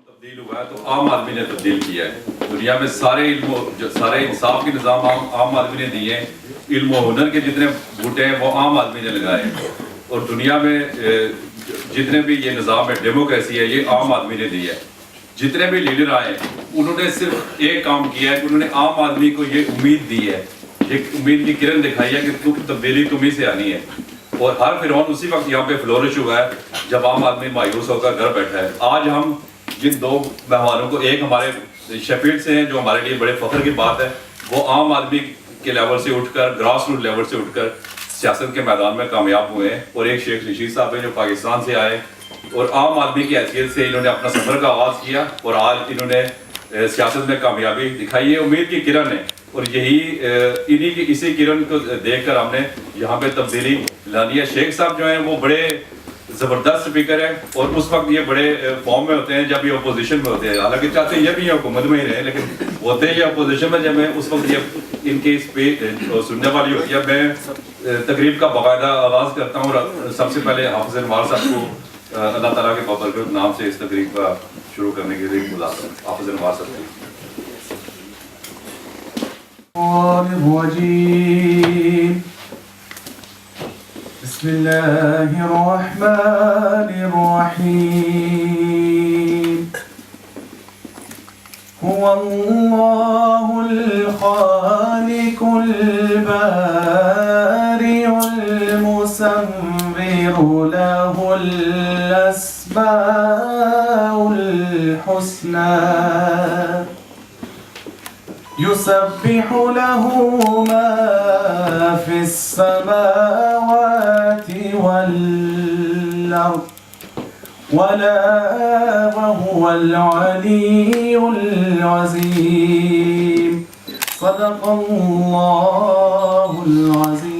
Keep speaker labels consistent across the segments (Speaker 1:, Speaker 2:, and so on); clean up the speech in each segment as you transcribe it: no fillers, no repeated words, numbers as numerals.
Speaker 1: تبدیل ہوا ہے تو عام آدمی نے تبدیل کیا ہے دنیا میں سارے انصاف کے نظام عام آدمی نے دیے ہیں علم و ہنر کے جتنے بوٹے ہیں وہ عام آدمی نے لگائے ہیں اور دنیا میں جتنے بھی یہ نظام ہے ڈیموکریسی ہے یہ عام آدمی نے دی ہے جتنے بھی لیڈر آئے ہیں انہوں نے صرف ایک کام کیا ہے کہ انہوں نے عام آدمی کو یہ امید دی ہے ایک امید کی کرن دکھائی ہے کہ تبدیلی تمہیں سے آنی ہے اور ہر فرعون اسی وقت یہاں پہ فلورش ہوا ہے جب عام آدمی مایوس ہو کر گھر بیٹھا ہے آج ہم جن دو مہمانوں کو ایک ہمارے شیفیلڈ سے ہیں جو ہمارے لیے بڑے فخر کی بات ہے وہ عام آدمی کے لیول سے اٹھ کر گراس روٹ لیول سے اٹھ کر سیاست کے میدان میں کامیاب ہوئے ہیں اور ایک شیخ رشید صاحب ہیں جو پاکستان سے آئے اور عام آدمی کی حیثیت سے انہوں نے اپنا سفر کا آغاز کیا اور آج انہوں نے سیاست میں کامیابی دکھائی ہے امید کی کرن ہے اور یہی اسی کرن کو دیکھ کر ہم نے یہاں پہ تبدیلی لانی ہے شیخ صاحب جو ہیں وہ بڑے زبردست اسپیکر ہیں اور اس وقت یہ بڑے فارم میں ہوتے ہیں جب یہ اپوزیشن میں ہوتے ہیں حالانکہ چاہتے ہیں یہ بھی حکومت میں ہی رہے لیکن ہوتے ہیں یہ اپوزیشن میں جب اس وقت یہ ان کی اسپیچ سننے والی ہوتی ہے میں تقریب کا باقاعدہ آغاز کرتا ہوں اور سب سے پہلے حافظ انوار صاحب کو اللہ تعالیٰ کے فضل کے نام سے اس تقریب کا شروع کرنے کے لیے بلاتا ہوں حافظ انوار صاحب
Speaker 2: بسم الله الرحمن الرحيم هو الله الخالق البارئ المصور له الأسماء الحسنى يسبح له ما في السماوات والأرض وهو العلي العظيم صدق الله العظيم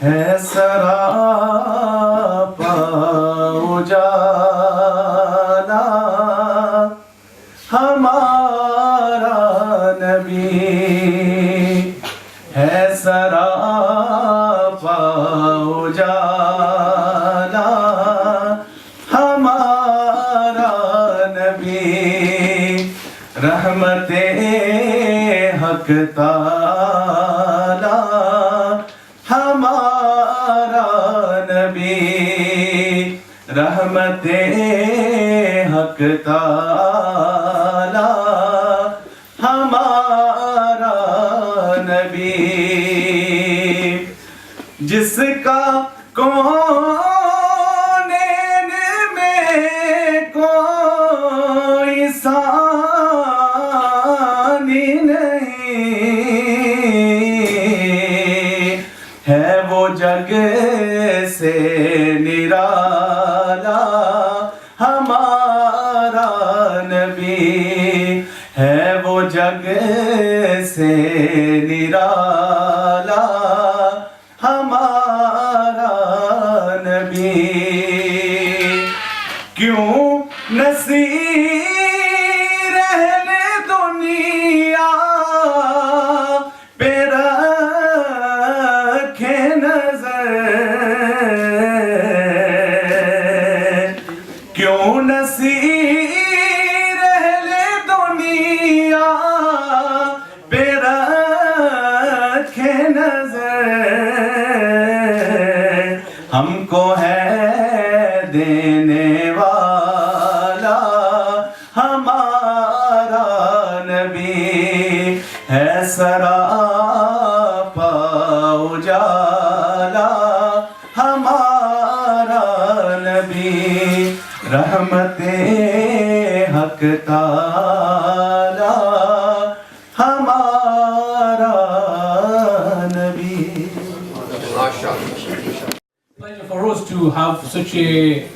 Speaker 2: ہے سراپا اجالا ہمارا نبی ہے سراپا اجالا ہمارا نبی رحمت حق تعالی ہمارا نبی رحمت حق تعالی ہمارا نبی جس کا کونین میں کوئی ثانی نہیں ہے وہ جگ سے نرالا ہمارا نبی ہے وہ جگ سے نرالا ہمارا نبی کیوں نصیر اہل دنیا پہ رکھے نظر کیوں نصیر اہل دنیا پہ رکھے نظر ہم کو ہے دینے والا ہمارا نبی ہے سراپا اجالا ہمارا نبی رحمت حق تعالی ہمارا نبی.
Speaker 3: Pleasure for us to have such a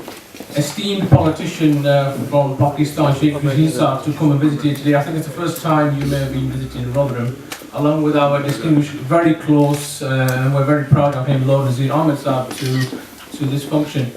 Speaker 3: esteemed politician from Pakistan, Sheikh Rashid Saab, to come and visit you today. I think it's the first time you may have been visiting Rotherham, along with our distinguished, very close, and we're very proud of him, Lord Nazir Ahmed Saab, to this function.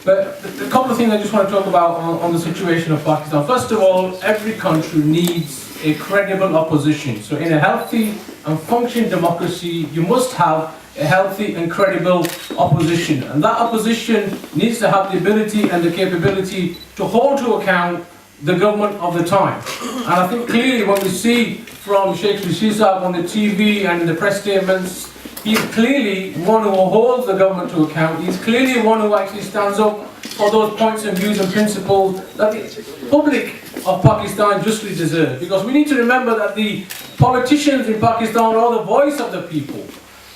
Speaker 3: But the couple of things I just want to talk about on the situation of Pakistan. First of all, every country needs a credible opposition. So in a healthy and functioning democracy, you must have a healthy and credible opposition. And that opposition needs to have the ability and the capability to hold to account the government of the time. And I think clearly when we see from Sheikh Rashid Saab on the TV and in the press statements, he's clearly one who holds the government to account. He's clearly one who actually stands up for those points and views and principles that the public of Pakistan justly deserve. Because we need to remember that the politicians in Pakistan are the voice of the people.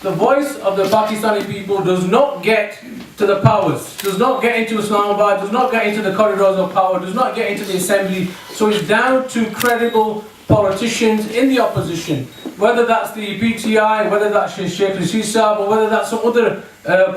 Speaker 3: The voice of the Pakistani people does not get to the powers, does not get into Islamabad, does not get into the corridors of power, does not get into the assembly. So it's down to credible politicians in the opposition, whether that's the PTI, whether that's Sheikh Rashid Saab, or whether that's some other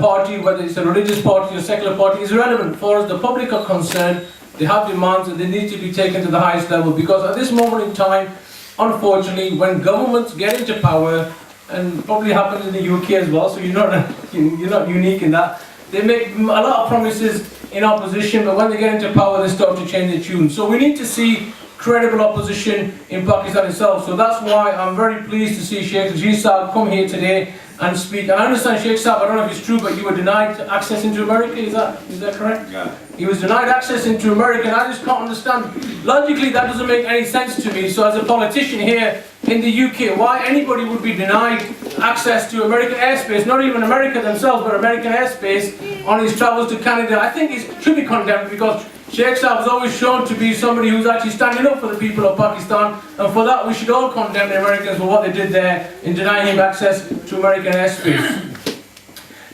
Speaker 3: party, whether it's a religious party or secular party, is irrelevant. For as the public are concerned, they have demands and they need to be taken to the highest level, because at this moment in time, unfortunately, when governments get into power, and probably happens in the UK as well, so you're not unique in that, they make a lot of promises in opposition, but when they get into power, they start to change their tune. So we need to see credible opposition in Pakistan itself. So that's why I'm very pleased to see Sheikh Rashid Saab come here today and speak. And I understand, Sheikh Saab, I don't know if it's true, but you were denied access into America, is that correct?
Speaker 1: Yeah.
Speaker 3: He was denied access into America, and I just can't understand. Logically, that doesn't make any sense to me. So as a politician here in the UK, why anybody would be denied access to American airspace, not even America themselves, but American airspace on his travels to Canada, I think it should be condemned, because Sheikh Saab was always shown to be somebody who's actually standing up for the people of Pakistan, and for that we should all condemn the Americans for what they did there in denying him access to American airspace.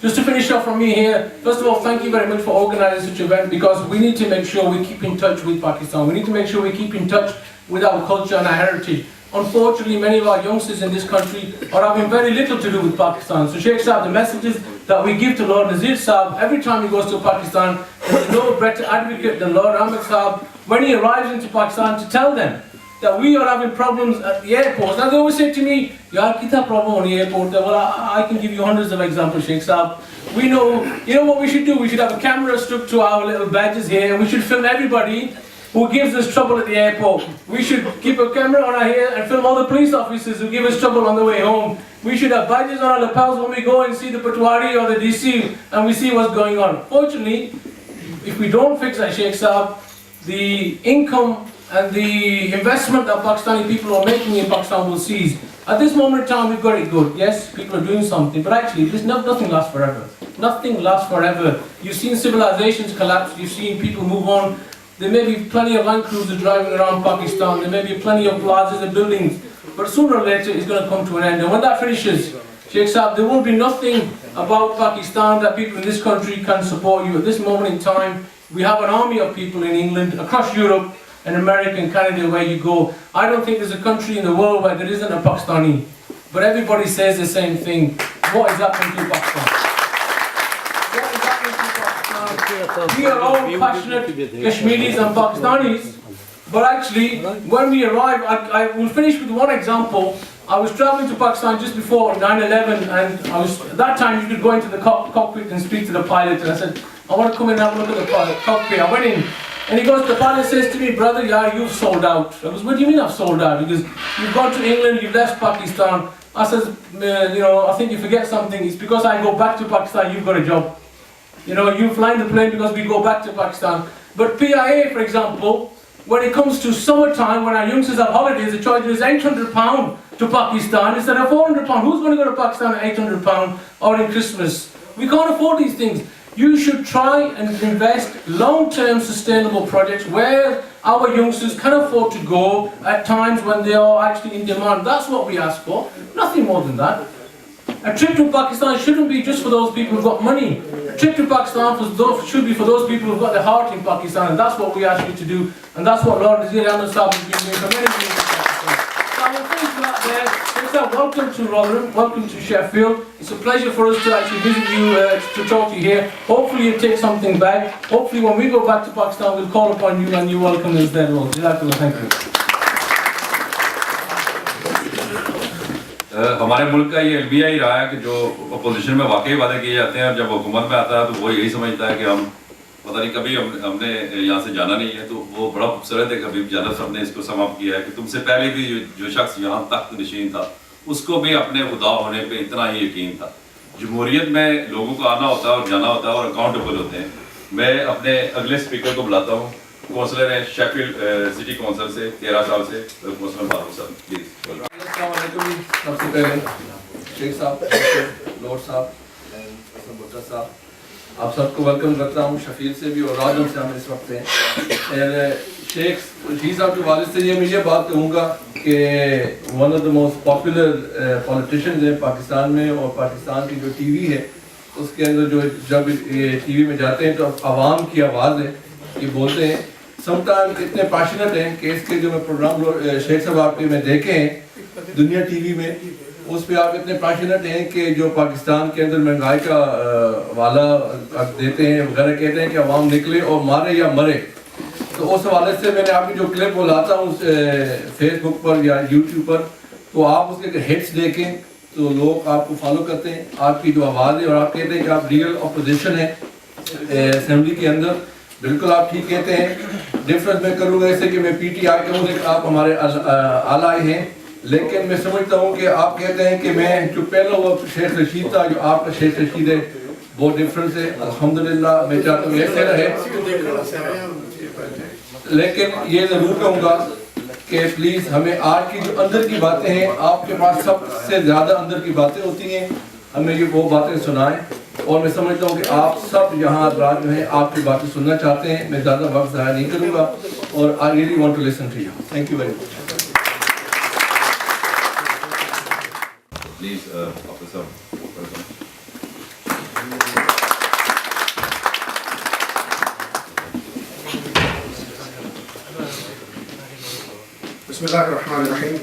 Speaker 3: Just to finish off from me here, first of all, thank you very much for organising such an event, because we need to make sure we keep in touch with Pakistan. We need to make sure we keep in touch with our culture and our heritage. Unfortunately, many of our youngsters in this country are having very little to do with Pakistan. So Sheikh Saab, the messages that we give to Lord Nazir Saab every time he goes to Pakistan, there's no better advocate than Lord Ahmed Saab when he arrives into Pakistan to tell them that we are having problems at the airports. Now they always say to me, "Yaar, kitna problem on the airport?" Well, I can give you hundreds of examples, Sheikh Saab. We know, you know what we should do? We should have a camera stuck to our little badges here, and we should film everybody who gives us trouble at the airport. We should keep a camera on our hair and film all the police officers who give us trouble on the way home. We should have badges on our lapels when we go and see the Patwari or the DC and we see what's going on. Fortunately, if we don't fix that, Sheikh Saab, the income and the investment that Pakistani people are making in Pakistan will cease. At this moment in time, we've got it good. Yes, people are doing something, but actually, nothing lasts forever. Nothing lasts forever. You've seen civilizations collapse. You've seen people move on. There may be plenty of Land Cruisers driving around Pakistan. There may be plenty of plazas and buildings, but sooner or later, it's going to come to an end. And when that finishes, Sheikh Saab, there will be nothing about Pakistan that people in this country can support you. At this moment in time, we have an army of people in England, across Europe, and America and Canada, where you go. I don't think there's a country in the world where there isn't a Pakistani. But everybody says the same thing. What is happening to Pakistan? What is happening to Pakistan? We are all passionate Kashmiris and Pakistanis. But actually, when we arrive, I will finish with one example. I was traveling to Pakistan just before 9/11, and at that time you could go into the cockpit and speak to the pilot. And I said, I want to come in and have a look at the cockpit. I went in. And he goes, the pilot says to me, "Brother, yeah, you've sold out." I goes, "What do you mean I've sold out?" Because you've gone to England, you've left Pakistan. I says, I think you forget something. It's because I go back to Pakistan, you've got a job. You fly the plane because we go back to Pakistan. But PIA, for example, when it comes to summertime, when our youngsters have holidays, the charge is £800 to Pakistan instead of £400. Who's going to go to Pakistan at £800 or in Christmas? We can't afford these things. You should try and invest long-term sustainable projects where our youngsters can afford to go at times when they are actually in demand. That's what we ask for, nothing more than that. A trip to Pakistan shouldn't be just for those people who've got money. A trip to Pakistan should be for those people who've got their heart in Pakistan, and that's what we ask you to do, and that's what Lord Nazir Ahmed Saab has been doing for many years in Pakistan. So I will finish that there. Welcome to Rotherham, welcome to Sheffield. It's a pleasure for us to actually visit you, to talk to you here. Hopefully you take something back. Hopefully when we go back to Pakistan, we'll call upon you and you welcome us there. Well, thank you.
Speaker 1: ہمارے ملک کا یہ المیہ ہی رہا ہے کہ جو opposition میں واقعی وعدے کیے جاتے ہیں، جب حکومت میں آتا ہے تو وہ یہی سمجھتا ہے کہ ہم پتہ پتہ نہیں کبھی ہم نے یہاں سے جانا نہیں ہے، تو وہ بڑا خوبصورت ہے کہ حبیب جانب صاحب نے اس کو سم اپ کیا ہے کہ تم سے پہلے بھی جو شخص یہاں تخت نشین تھا اس کو بھی اپنے خدا ہونے پہ اتنا ہی یقین تھا۔ جمہوریت میں لوگوں کو آنا ہوتا ہے اور جانا ہوتا ہے اور اکاؤنٹیبل ہوتے ہیں۔ میں اپنے اگلے اسپیکر کو بلاتا ہوں، کونسلر ہیں شیفیلڈ سٹی کونسل سے 13 سال سے، کونسلر فاروق صاحب پلیز۔
Speaker 4: السلام علیکم۔ سب سے پہلے شیخ صاحب، لورڈ صاحب، بٹر صاحب، آپ سب کو ویلکم کرتا ہوں، شفیل سے بھی اور راجم سے ہم اس وقت ہیں۔ شیخ رشید صاحب کے والد سے میں یہ بات کہوں گا کہ one of the most popular politicians ہیں پاکستان میں، اور پاکستان کی جو ٹی وی ہے اس کے اندر جو جب ٹی وی میں جاتے ہیں تو عوام کی آواز ہے، یہ بولتے ہیں سم ٹائم اتنے پیشنٹ ہیں کہ اس کے جو میں پروگرام شیخ صاحب آپ کے میں دیکھے ہیں دنیا ٹی وی میں، اس پہ آپ اتنے پیشنٹ ہیں کہ جو پاکستان کے اندر مہنگائی کا حوالہ دیتے ہیں وغیرہ، کہتے ہیں کہ عوام نکلے اور مارے یا مرے۔ تو اس حوالے سے میں نے آپ کی جو کلپ وہ لاتا ہوں فیس بک پر یا یوٹیوب پر، تو آپ اس کے ہٹس دیکھیں تو لوگ آپ کو فالو کرتے ہیں، آپ کی جو آواز ہے، اور آپ کہتے ہیں کہ آپ ریئل اپوزیشن ہے اسمبلی کے اندر، بالکل آپ ٹھیک کہتے ہیں۔ ڈفرنس میں کروں گا ایسے کہ میں پی ٹی آئی کہوں لیکن آپ ہمارے آلائی ہیں، لیکن میں سمجھتا ہوں کہ آپ کہتے ہیں کہ میں جو پہلا وہ شیخ رشید تھا جو آپ کا شیخ رشید ہے، بہت ڈفرنس ہے۔ الحمدللہ میں چاہتا ہوں ایسے رہے، لیکن یہ ضرور کہوں گا کہ پلیز ہمیں آج کی جو اندر کی باتیں ہیں، آپ کے پاس سب سے زیادہ اندر کی باتیں ہوتی ہیں، ہمیں یہ وہ باتیں سنائیں، اور میں سمجھتا ہوں کہ آپ سب یہاں رات جو ہیں آپ کی باتیں سننا چاہتے ہیں۔ میں زیادہ وقت ضائع نہیں کروں گا، اور I really want to listen to you. Thank you very much.
Speaker 1: Please آپ صاحب
Speaker 5: بسم اللہ الرحمن الرحیم۔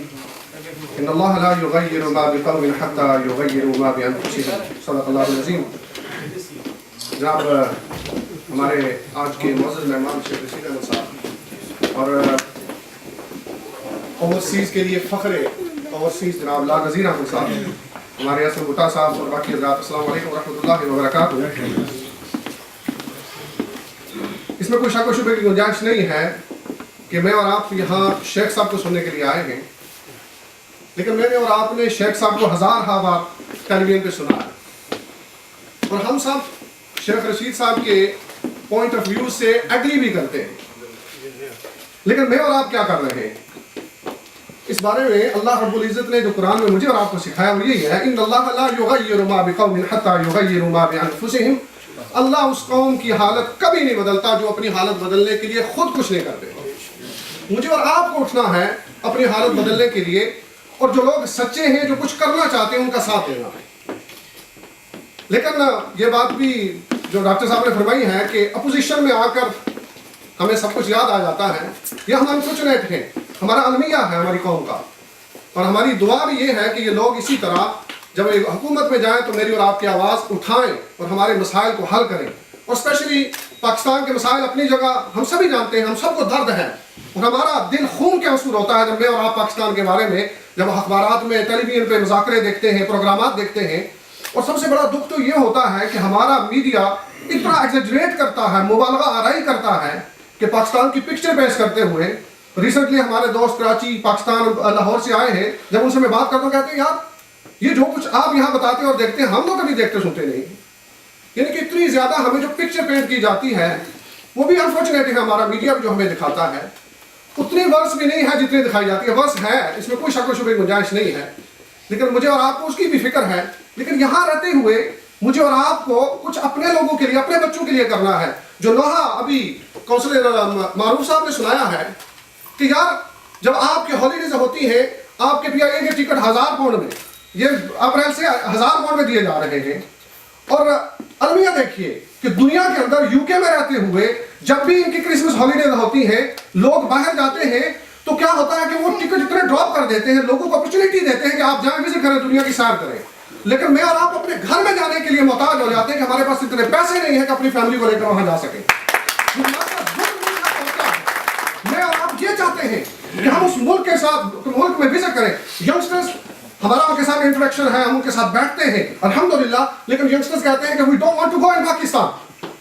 Speaker 5: ان اللہ لا یغیر ما بقوم حتی یغیروا ما بانفسهم، صدق اللہ العظیم۔ جناب ہمارے آج کے معزز مہمان شیخ رشید احمد صاحب، اور اوورسیز کے لیے فخر اوورسیز جناب لا نظیر احمد صاحب، ہمارے حسن بٹا صاحب اور باقی حضرات، السلام علیکم ورحمۃ اللہ وبرکاتہ۔ اس میں کوئی شک و شبہ کی گنجائش نہیں ہے کہ میں اور آپ یہاں شیخ صاحب کو سننے کے لیے آئے ہیں، لیکن میں نے اور آپ نے شیخ صاحب کو ہزار بار ٹیلی ویژن پہ سنا ہے، اور ہم سب شیخ رشید صاحب کے پوائنٹ آف ویو سے ایگری بھی کرتے ہیں، لیکن میں اور آپ کیا کر رہے ہیں اس بارے میں اللہ رب العزت نے جو قرآن میں مجھے اور آپ کو سکھایا وہ یہی ہے، ان اللہ لا یغیر ما بقوم حتی یغیروا ما بانفسهم، اللہ اس قوم کی حالت کبھی نہیں بدلتا جو اپنی حالت بدلنے کے لیے خود کچھ نہیں کرتے۔ مجھے اور آپ کو اٹھنا ہے اپنی حالت بدلنے کے لیے، اور جو لوگ سچے ہیں جو کچھ کرنا چاہتے ہیں ان کا ساتھ دینا ہے۔ لیکن یہ بات بھی جو ڈاکٹر صاحب نے فرمائی ہے کہ اپوزیشن میں آ کر ہمیں سب کچھ یاد آ جاتا ہے، یہ ہم انفارچونیٹ ہیں، ہمارا المیہ ہے ہماری قوم کا، اور ہماری دعا بھی یہ ہے کہ یہ لوگ اسی طرح جب حکومت میں جائیں تو میری اور آپ کی آواز اٹھائیں اور ہمارے مسائل کو حل کریں، اور اسپیشلی پاکستان کے مسائل اپنی جگہ ہم سبھی جانتے ہیں، ہم سب کو درد ہے، اور ہمارا دل خون کے آنسو ہوتا ہے جب میں اور آپ پاکستان کے بارے میں جب اخبارات میں ٹیلی ویژن پہ مذاکرے دیکھتے ہیں، پروگرامات دیکھتے ہیں، اور سب سے بڑا دکھ تو یہ ہوتا ہے کہ ہمارا میڈیا اتنا ایگزیجریٹ کرتا ہے، مبالغہ آرائی کرتا ہے کہ پاکستان کی پکچر پیش کرتے ہوئے، ریسنٹلی ہمارے دوست کراچی پاکستان لاہور سے آئے ہیں، جب ان سے میں بات کرتا ہوں کہتے ہیں یار یہ جو کچھ آپ یہاں بتاتے ہیں اور دیکھتے ہیں ہم لوگ کبھی دیکھتے سنتے نہیں، یعنی کہ اتنی زیادہ ہمیں جو پکچر پینٹ کی جاتی ہے وہ بھی انفارچونیٹ ہے، ہمارا میڈیا جو ہمیں دکھاتا ہے اتنی ورس بھی نہیں ہے جتنی دکھائی جاتی ہے، ورس ہے، اس میں کوئی شک و شبہ کی گنجائش نہیں ہے، لیکن مجھے اور آپ کو اس کی بھی فکر ہے، لیکن یہاں رہتے ہوئے مجھے اور آپ کو کچھ اپنے لوگوں کے لیے، اپنے بچوں کے لیے کرنا ہے، جو لوہا ابھی کونسلر معروف صاحب نے سنایا ہے کہ یار جب آپ کی ہالیڈیز ہوتی ہیں آپ کے PIA کے ٹکٹ 1000 پاؤنڈ میں، یہ اپریل سے 1000 پاؤنڈ میں دیے جا رہے ہیں، اور المیہ دیکھیے کہ دنیا کے اندر UK میں رہتے ہوئے جب بھی ان کی کرسمس ہالیڈیز ہوتی ہیں لوگ باہر جاتے ہیں تو کیا ہوتا ہے کہ وہ ٹکٹ اتنے ڈراپ کر دیتے ہیں، لوگوں کو اپرچونیٹی دیتے ہیں کہ آپ جائیں وزٹ کریں، دنیا کی سیر کریں، لیکن میں اور آپ اپنے گھر میں جانے کے لیے محتاج ہو جاتے ہیں کہ ہمارے پاس اتنے پیسے نہیں ہیں کہ اپنی فیملی کو لے کر وہاں جا سکیں۔ میں اور آپ یہ چاہتے ہیں کہ ہم اس ملک کے ساتھ ملک میں وزٹ کریں، ینگسٹرز ہمارا ان کے ساتھ انٹریکشن ہے، ہم ان کے ساتھ بیٹھتے ہیں الحمدللہ، لیکن ینگسٹرز کہتے ہیں کہ we don't want to go in Pakistan،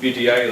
Speaker 1: PTI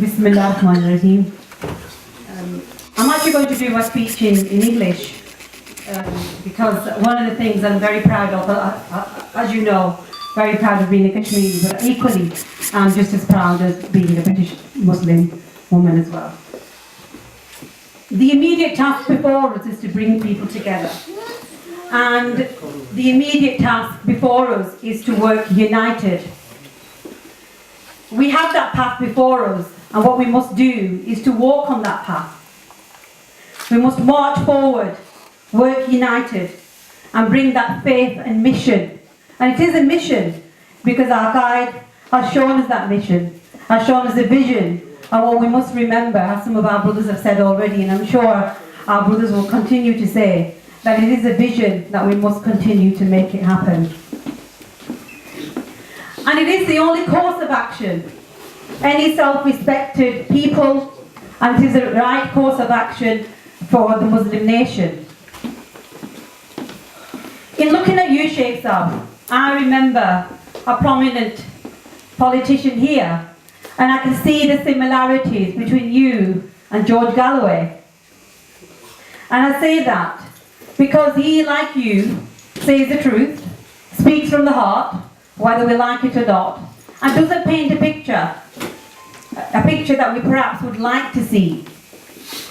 Speaker 6: Bismillahirrahmanirrahim. I'm actually going to do my speech in English because one of the things I'm very proud of, as you know, very proud of being a Kashmiri, but equally I'm just as proud of being a British Muslim woman as well. The immediate task before us is to bring people together. And the immediate task before us is to work united. We have that path before us, and what we must do is to walk on that path. We must march forward, work united, and bring that faith and mission. And it is a mission because our guide has shown us that mission, has shown us the vision, and what we must remember, as some of our brothers have said already, and I'm sure our brothers will continue to say, that it is a vision that we must continue to make it happen. And it is the only course of action. Any self-respected people, and it is the right course of action for the Muslim nation. In looking at you, Sheikh Saab, I remember a prominent politician here, and I can see the similarities between you and George Galloway. And I say that because he, like you, says the truth, speaks from the heart, whether we like it or not, and doesn't paint a picture that we perhaps would like to see.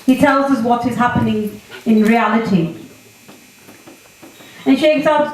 Speaker 6: He tells us what is happening in reality. And Sheikh Saab,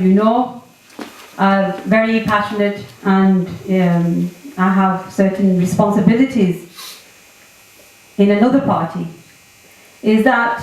Speaker 6: you know, very passionate, and I have certain responsibilities in another party, is that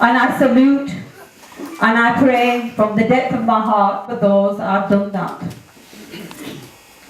Speaker 6: And I salute and I pray from the depth of my heart for those who have done that.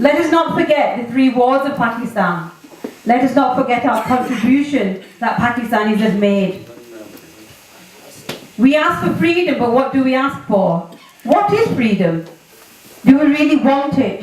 Speaker 6: Let us not forget the 3 wars of Pakistan. Let us not forget our contribution that Pakistanis have made. We ask for freedom, but what do we ask for? What is freedom? Do we really want it?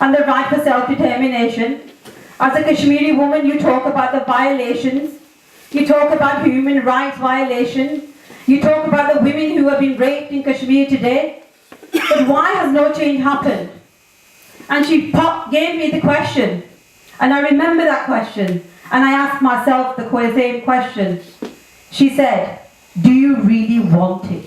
Speaker 6: and the right for self-determination. As a Kashmiri woman, you talk about the violations, you talk about human rights violations, you talk about the women who have been raped in Kashmir today, but why has no change happened? And she gave me the question, and I remember that question, and I asked myself the same question. She said, do you really want it?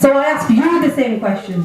Speaker 6: So I ask you the same question,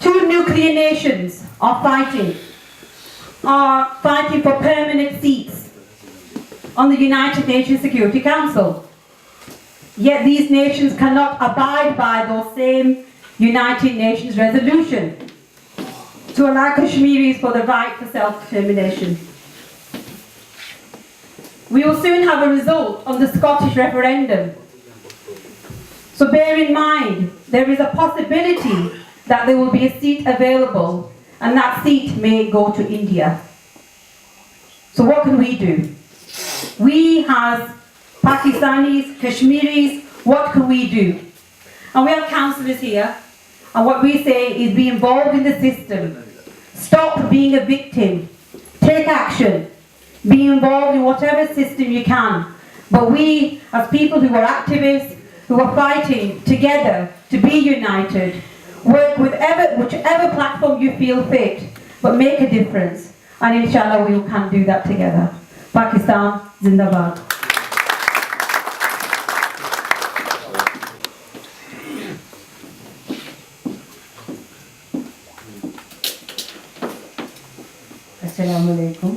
Speaker 6: 2 nuclear nations are fighting for permanent seats on the United Nations Security Council. Yet these nations cannot abide by those same United Nations resolution to allow Kashmiris for the right for self-determination. We will soon have a result on the Scottish referendum. So bear in mind, there is a possibility that there will be a seat available, and that seat may go to India. So what can we do? We as Pakistanis, Kashmiris, what can we do? And we have councillors here, and what we say is be involved in the system. Stop being a victim. Take action. Be involved in whatever system you can. But we, as people who are activists, who are fighting together to be united, work with whichever platform you feel fit, but make a difference. And inshallah we can do that together. Pakistan, Zindabad.
Speaker 7: Assalamu alaikum.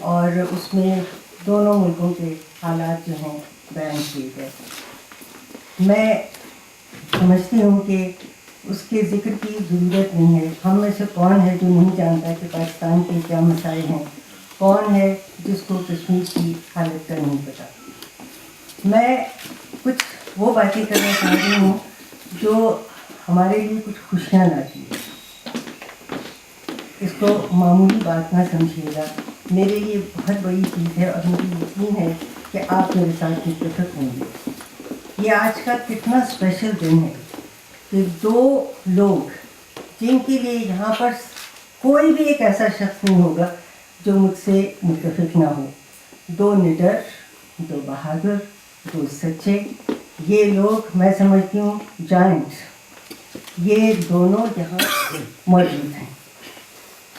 Speaker 7: اور اس میں دونوں ملکوں کے حالات جو ہیں بیان کیے گئے. میں سمجھتی ہوں کہ اس کے ذکر کی ضرورت نہیں ہے. ہم میں سے کون ہے جو نہیں جانتا کہ پاکستان کے کیا مسائل ہیں؟ کون ہے جس کو کشمیر کی حالت کا نہیں پتہ؟ میں کچھ وہ باتیں کرنا چاہ رہی ہوں جو ہمارے لیے کچھ خوشیاں لاتی ہیں. اس کو معمولی بات نہ سمجھیے گا، میرے لیے بہت بڑی چیز ہے اور مجھے یقین ہے کہ آپ میرے ساتھ متفق ہوں گے. یہ آج کا کتنا اسپیشل دن ہے کہ دو لوگ جن کے لیے یہاں پر کوئی بھی ایک ایسا شخص نہیں ہوگا جو مجھ سے متفق نہ ہو، دو نڈر، دو بہادر، دو سچے، یہ لوگ میں سمجھتی ہوں جائنٹس، یہ دونوں یہاں موجود ہیں.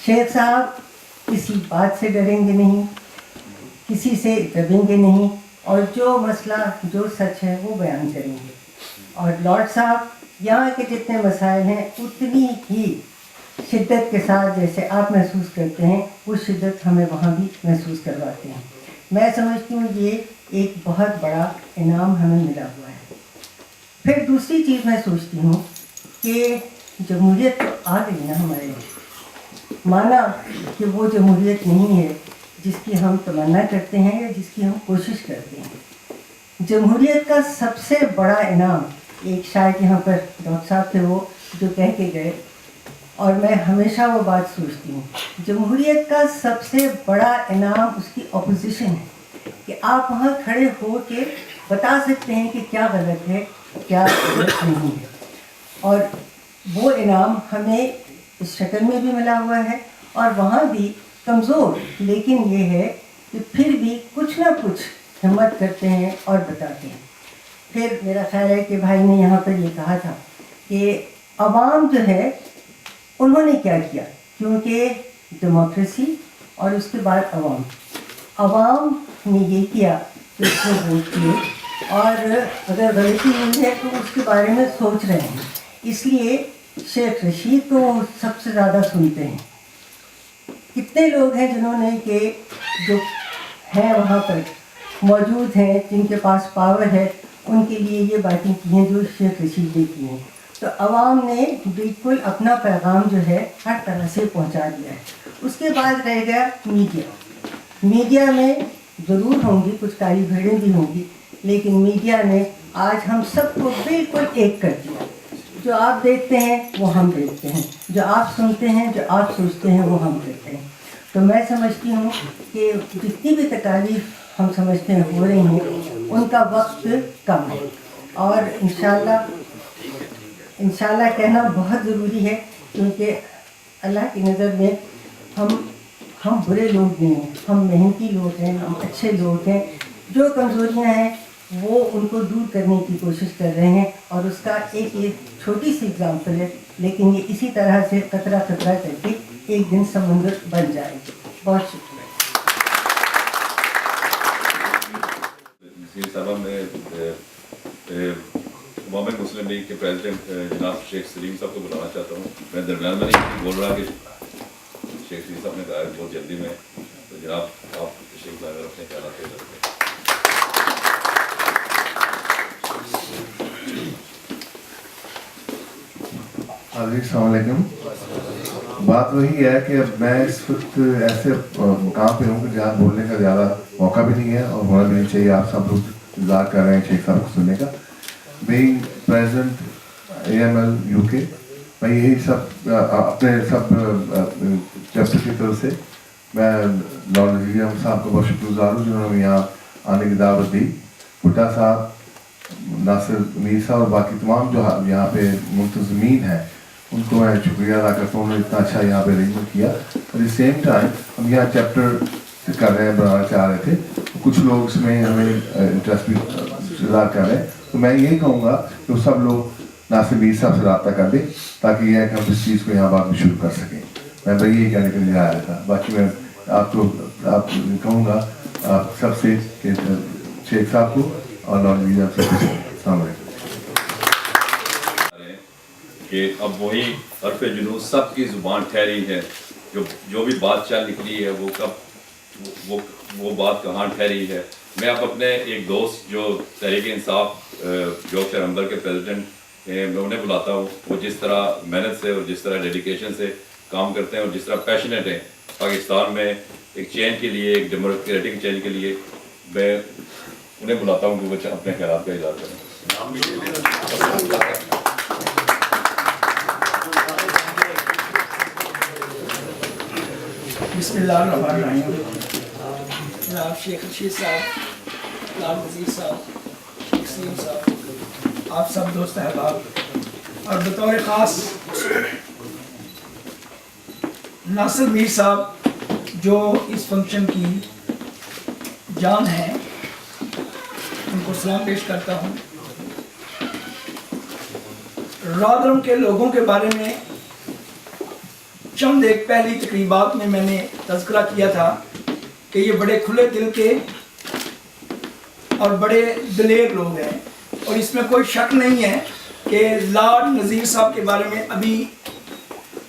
Speaker 7: شیخ صاحب کسی بات سے ڈریں گے نہیں، کسی سے دبیں گے نہیں، اور جو مسئلہ جو سچ ہے وہ بیان کریں گے. اور لارڈ صاحب یہاں کے جتنے مسائل ہیں اتنی ہی شدت کے ساتھ جیسے آپ محسوس کرتے ہیں وہ شدت ہمیں وہاں بھی محسوس کرواتے ہیں. میں سمجھتی ہوں یہ ایک بہت بڑا انعام ہمیں ملا ہوا ہے. پھر دوسری چیز میں سوچتی ہوں کہ جمہوریت تو آ گئی نا ہمارے یہاں. مانا کہ وہ جمہوریت نہیں ہے جس کی ہم تمنا کرتے ہیں یا جس کی ہم کوشش کرتے ہیں. جمہوریت کا سب سے بڑا انعام، ایک شاید یہاں پر ڈاکٹر صاحب تھے وہ جو کہہ کے گئے، اور میں ہمیشہ وہ بات سوچتی ہوں، جمہوریت کا سب سے بڑا انعام اس کی اپوزیشن ہے کہ آپ وہاں کھڑے ہو کے بتا سکتے ہیں کہ کیا غلط ہے کیا غلط نہیں ہے. اور وہ انعام ہمیں اس شکل میں بھی ملا ہوا ہے اور وہاں بھی کمزور، لیکن یہ ہے کہ پھر بھی کچھ نہ کچھ ہمت کرتے ہیں اور بتاتے ہیں. پھر میرا خیال ہے کہ بھائی نے یہاں پر یہ کہا تھا کہ عوام جو ہے انہوں نے کیا کیا، کیونکہ ڈیموکریسی اور اس کے بعد عوام نے یہ کیا کہ اس کو ووٹ کیے، اور اگر غلطی ہوئی ہے تو اس کے بارے میں سوچ رہے ہیں. اس لیے شیخ رشید کو سب سے زیادہ سنتے ہیں. کتنے لوگ ہیں جنہوں نے کہ جو ہیں وہاں پر موجود ہیں جن کے پاس پاور ہے ان کے لیے یہ باتیں کی ہیں جو شیخ رشید نے کی ہیں. تو عوام نے بالکل اپنا پیغام جو ہے ہر طرح سے پہنچا دیا ہے. اس کے بعد رہ گیا میڈیا میں ضرور ہوں گی کچھ کالی بھیڑیں بھی ہوں گی، لیکن میڈیا نے آج ہم سب کو بالکل ایک کر دیا. جو آپ دیکھتے ہیں وہ ہم دیکھتے ہیں، جو آپ سنتے ہیں، جو آپ سوچتے ہیں وہ ہم کرتے ہیں. تو میں سمجھتی ہوں کہ جتنی بھی تکالیف ہم سمجھتے ہیں ہو رہی ہیں ان کا وقت کم ہے، اور انشاءاللہ کہنا بہت ضروری ہے، کیونکہ اللہ کی نظر میں ہم برے لوگ نہیں ہیں، ہم محنتی لوگ ہیں، ہم اچھے لوگ ہیں. جو کمزوریاں ہیں وہ ان کو دور کرنے کی کوشش کر رہے ہیں، اور اس کا ایک چھوٹی سی اگزامپل ہے، لیکن یہ اسی طرح سے قطرہ قطرہ کر کے ایک دن سمندر بن جائے گی. بہت شکریہ.
Speaker 1: صاحبہ میں مومن مسلم لیگ کے پریزیڈنٹ جناب شیخ سلیم صاحب کو بلانا چاہتا ہوں. میں درمیان میں نہیں بول رہا کہ شیخ سلیم صاحب نے کہا ہے بہت جلدی میں، تو جناب آپ شیخ صاحب اپنے خیالات پیش کرتے ہیں.
Speaker 8: السلام علیکم. بات وہی ہے کہ میں اس وقت ایسے مقام پہ ہوں کہ جہاں بولنے کا زیادہ موقع بھی نہیں ہے اور ہونا بھی نہیں چاہیے. آپ سب لوگ انتظار کر رہے ہیں شیخ صاحب کو سننے کا. بینگ پریزیڈنٹ AML UK، میں یہی سب اپنے سب چیپٹر کی طرف سے میں لارڈ نذیر احمد صاحب کو بہت شکر گزار ہوں جنہوں نے یہاں آنے کی دعوت دی. بھٹا صاحب، ناصر میر صاحب اور باقی تمام جو یہاں پہ منتظمین ہیں ان کو میں شکریہ ادا کرتا ہوں، انہوں نے اتنا اچھا یہاں پہ ارینجمنٹ کیا. اور اس سیم ٹائم ہم یہاں چیپٹر کر رہے ہیں، بنانا چاہ رہے تھے، کچھ لوگ اس میں ہمیں انٹرسٹ بھی اظہار کر رہے ہیں. تو میں یہی کہوں گا کہ سب لوگ ناصر میر صاحب سے رابطہ کر دیں تاکہ یہ ہے کہ ہم اس چیز کو یہاں بعد میں شروع کر سکیں. میں بھائی یہی کہنے کے لیے آیا تھا. باقی میں آپ کہوں گا آپ سب سے کہ شیخ صاحب کو اور لارڈ نذیر احمد صاحب کو السلام علیکم.
Speaker 1: کہ اب وہی حرف جنون سب کی زبان ٹھہری ہے، جو بھی بات چال نکلی ہے وہ کب وہ بات کہاں ٹھہری ہے. میں اب اپنے ایک دوست جو تحریک انصاف یارکشائر امبر کے پریزیڈنٹ ہیں میں انہیں بلاتا ہوں. وہ جس طرح محنت سے اور جس طرح ڈیڈیکیشن سے کام کرتے ہیں اور جس طرح پیشنیٹ ہیں پاکستان میں ایک چینج کے لیے, ایک ڈیموکریٹک چینج کے لیے, میں انہیں بلاتا ہوں کہ وہ اپنے خیالات کا اظہار کریں.
Speaker 9: بسم اللہ الرحمن الرحیم. جناب شیخ رشید صاحب, لال وزیر صاحب, شیخ سلیم صاحب, آپ سب دوست احباب, اور بطور خاص ناصر میر صاحب جو اس فنکشن کی جان ہیں, ان کو سلام پیش کرتا ہوں. رادرم کے لوگوں کے بارے میں چند ایک پہلی تقریبات میں نے تذکرہ کیا تھا کہ یہ بڑے کھلے دل کے اور بڑے دلیر لوگ ہیں, اور اس میں کوئی شک نہیں ہے کہ لارڈ نذیر صاحب کے بارے میں ابھی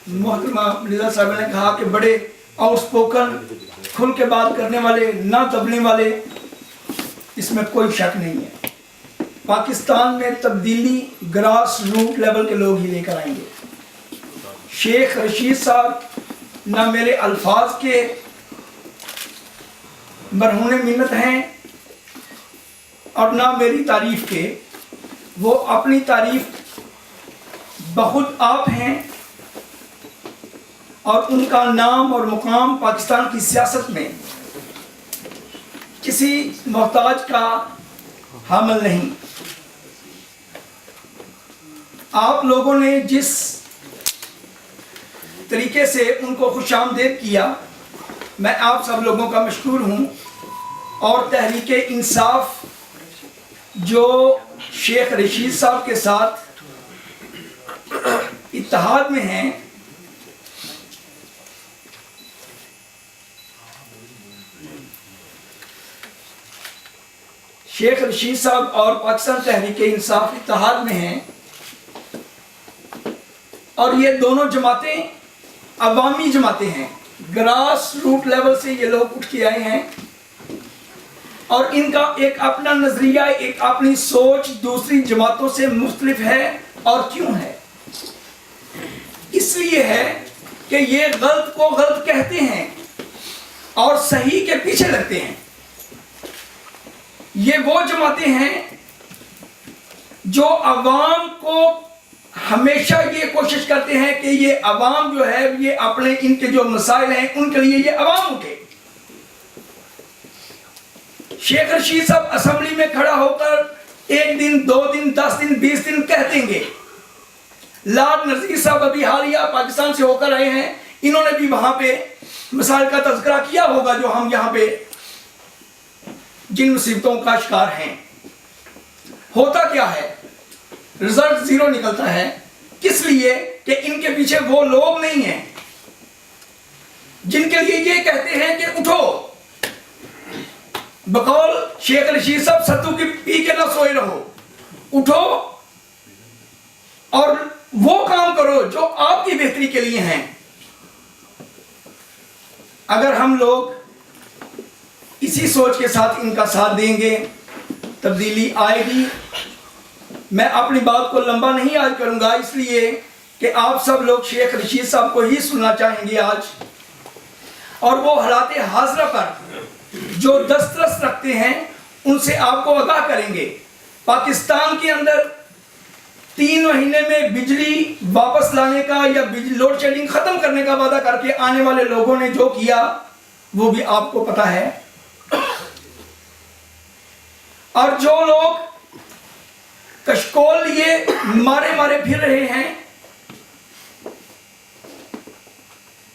Speaker 9: محترمہ رضا صاحب نے کہا کہ بڑے آؤٹ سپوکن, کھل کے بات کرنے والے, نہ دبنے والے, اس میں کوئی شک نہیں ہے. پاکستان میں تبدیلی گراس روٹ لیول کے لوگ ہی لے کر آئیں گے. شیخ رشید صاحب نہ میرے الفاظ کے مرہون منت ہیں اور نہ میری تعریف کے. وہ اپنی تعریف بخود آپ ہیں, اور ان کا نام اور مقام پاکستان کی سیاست میں کسی محتاج کا حامل نہیں. آپ لوگوں نے جس طریقے سے ان کو خوش آمدید کیا, میں آپ سب لوگوں کا مشکور ہوں. اور تحریک انصاف جو شیخ رشید صاحب کے ساتھ اتحاد میں ہیں, شیخ رشید صاحب اور پاکستان تحریک انصاف اتحاد میں ہیں, اور یہ دونوں جماعتیں عوامی جماعتیں ہیں. گراس روٹ لیول سے یہ لوگ اٹھ کے آئے ہیں, اور ان کا ایک اپنا نظریہ, ایک اپنی سوچ دوسری جماعتوں سے مختلف ہے. اور کیوں ہے؟ اس لیے ہے کہ یہ غلط کو غلط کہتے ہیں اور صحیح کے پیچھے لگتے ہیں. یہ وہ جماعتیں ہیں جو عوام کو ہمیشہ یہ کوشش کرتے ہیں کہ یہ عوام جو ہے یہ اپنے ان کے جو مسائل ہیں ان کے لیے یہ عوام اٹھے. شیخ رشید صاحب اسمبلی میں کھڑا ہو کر 1 دن 2 دن 10 دن 20 دن کہہ دیں گے. لارڈ نذیر صاحب ابھی حالیہ پاکستان سے ہو کر آئے ہیں, انہوں نے بھی وہاں پہ مسائل کا تذکرہ کیا ہوگا جو ہم یہاں پہ جن مصیبتوں کا شکار ہیں. ہوتا کیا ہے؟ رزلٹ 0 نکلتا ہے. کس لیے؟ کہ ان کے پیچھے وہ لوگ نہیں ہیں جن کے لیے یہ کہتے ہیں کہ اٹھو, بقول شیخ رشید صاحب ستو کی پی کے نہ سوئے رہو, اٹھو اور وہ کام کرو جو آپ کی بہتری کے لیے ہیں. اگر ہم لوگ اسی سوچ کے ساتھ ان کا ساتھ دیں گے تبدیلی آئے گی. میں اپنی بات کو لمبا نہیں آج کروں گا, اس لیے کہ آپ سب لوگ شیخ رشید صاحب کو ہی سننا چاہیں گے آج, اور وہ حالات حاضرہ پر جو دسترس رکھتے ہیں ان سے آپ کو آگاہ کریں گے. پاکستان کے اندر 3 مہینے میں بجلی واپس لانے کا یا لوڈ شیڈنگ ختم کرنے کا وعدہ کر کے آنے والے لوگوں نے جو کیا وہ بھی آپ کو پتا ہے. اور جو لوگ کشکول لیے مارے پھر رہے ہیں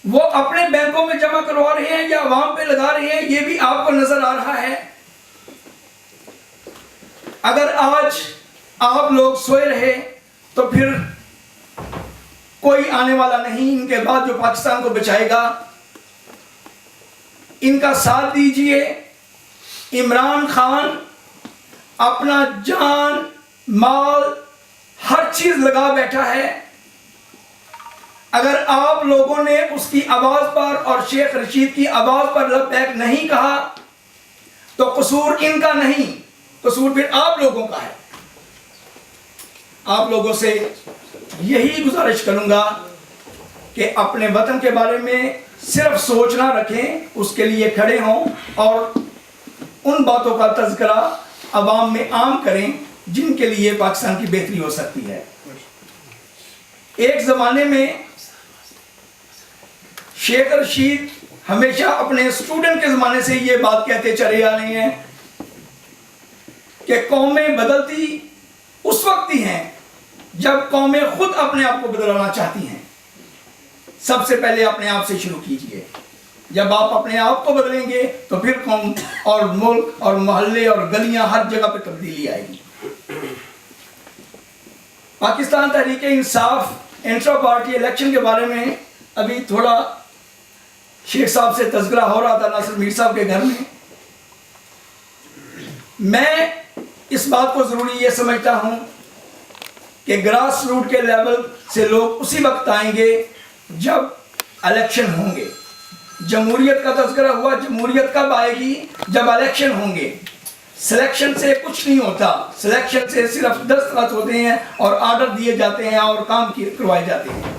Speaker 9: وہ اپنے بینکوں میں جمع کروا رہے ہیں یا عوام پہ لگا رہے ہیں, یہ بھی آپ کو نظر آ رہا ہے. اگر آج آپ لوگ سوئے رہے تو پھر کوئی آنے والا نہیں ان کے بعد جو پاکستان کو بچائے گا. ان کا ساتھ دیجئے. عمران خان اپنا جان مال ہر چیز لگا بیٹھا ہے. اگر آپ لوگوں نے اس کی آواز پر اور شیخ رشید کی آواز پر لبیک نہیں کہا تو قصور ان کا نہیں، قصور پھر آپ لوگوں کا ہے. آپ لوگوں سے یہی گزارش کروں گا کہ اپنے وطن کے بارے میں صرف سوچ نہ رکھیں، اس کے لیے کھڑے ہوں اور ان باتوں کا تذکرہ عوام میں عام کریں جن کے لیے پاکستان کی بہتری ہو سکتی ہے. ایک زمانے میں شیخ رشید ہمیشہ اپنے اسٹوڈنٹ کے زمانے سے یہ بات کہتے چلے آ رہے ہیں کہ قومیں بدلتی اس وقت ہی ہیں جب قومیں خود اپنے آپ کو بدلنا چاہتی ہیں. سب سے پہلے اپنے آپ سے شروع کیجئے. جب آپ اپنے آپ کو بدلیں گے تو پھر قوم اور ملک اور محلے اور گلیاں ہر جگہ پہ تبدیلی آئے گی. Pakistan Tehreek Insaf intra party election کے بارے میں ابھی تھوڑا شیخ صاحب سے تذکرہ ہو رہا تھا ناصر میر صاحب کے گھر میں. میں اس بات کو ضروری یہ سمجھتا ہوں کہ گراس روٹ کے لیول سے لوگ اسی وقت آئیں گے جب الیکشن ہوں گے. جمہوریت کا تذکرہ ہوا، جمہوریت کب آئے گی؟ جب الیکشن ہوں گے. سلیکشن سے کچھ نہیں ہوتا، سلیکشن سے صرف دستخط ہوتے ہیں اور آرڈر دیے جاتے ہیں اور کام کروائے جاتے ہیں.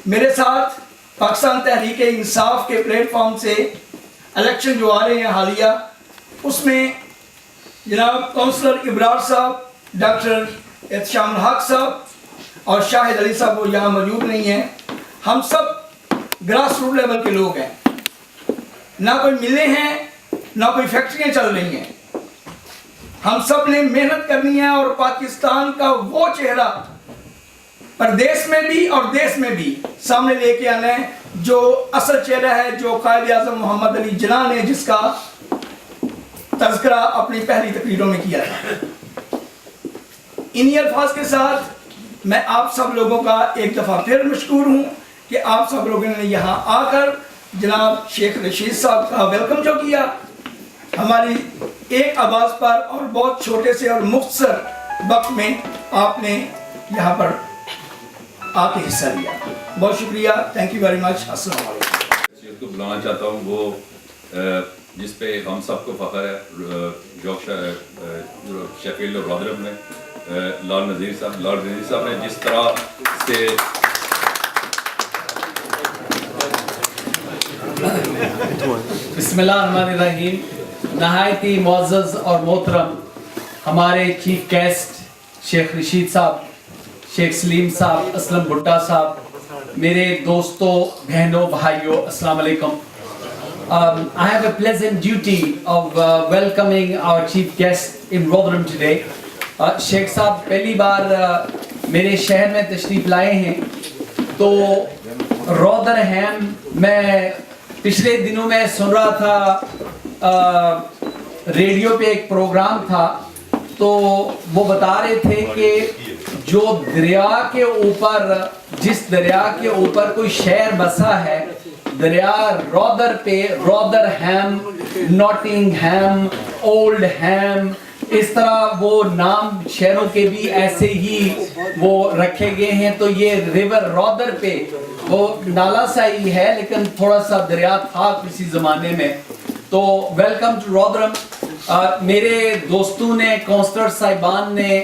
Speaker 9: میرے ساتھ پاکستان تحریک انصاف کے پلیٹ فارم سے الیکشن جو آ رہے ہیں حالیہ، اس میں جناب کونسلر ابرار صاحب، ڈاکٹر احتشام الحق صاحب اور شاہد علی صاحب وہ یہاں موجود نہیں ہیں. ہم سب گراس روٹ لیول کے لوگ ہیں. نہ کوئی ملے ہیں، نہ کوئی فیکٹریاں چل رہی ہیں. ہم سب نے محنت کرنی ہے اور پاکستان کا وہ چہرہ پردیس میں بھی اور دیس میں بھی سامنے لے کے آنا ہے جو اصل چہرہ ہے، جو قائد اعظم محمد علی جناح نے جس کا تذکرہ اپنی پہلی تقریروں میں کیا تھا. انہی الفاظ کے ساتھ میں آپ سب لوگوں کا ایک دفعہ پھر مشکور ہوں کہ آپ سب لوگوں نے یہاں آ کر جناب شیخ رشید صاحب کا ویلکم جو کیا، ہماری ایک آواز پر اور بہت چھوٹے سے اور مختصر وقت میں آپ نے یہاں پر آ کے حصہ لیا. بہت شکریہ. تھینک یو ویری مچ. السلام علیکم.
Speaker 1: شیخ کو بلانا چاہتا ہوں وہ جس پہ ہم سب کو فخر ہے، شیفیلڈ اور رادرم میں لارڈ نذیر صاحب نے جس طرح سے
Speaker 10: بسم اللہ الرحمن الرحیم. نہایت ہی معزز اور محترم ہمارے چیف گیسٹ شیخ رشید صاحب، شیخ سلیم صاحب، اسلم بھٹا صاحب، میرے دوستوں، بہنوں، بھائیوں، السلام علیکم. I have a pleasant duty of welcoming our chief guest in Rotherham today. شیخ صاحب پہلی بار میرے شہر میں تشریف لائے ہیں تو روتھرہم میں پچھلے دنوں میں سن رہا تھا، ریڈیو پہ ایک پروگرام تھا تو وہ بتا رہے تھے کہ جو دریا کے اوپر، جس دریا کے اوپر کوئی شہر بسا ہے، دریا رودر پہ، روتھرہم، ناٹنگہم، اولڈ ہیم، اس طرح وہ نام شہروں کے بھی ایسے ہی وہ رکھے گئے ہیں. تو یہ ریور رودر پہ وہ نالا سا ہی ہے لیکن تھوڑا سا دریا تھا کسی زمانے میں. تو ویلکم ٹو رودرم. میرے دوستوں نے، کونسلر صاحبان نے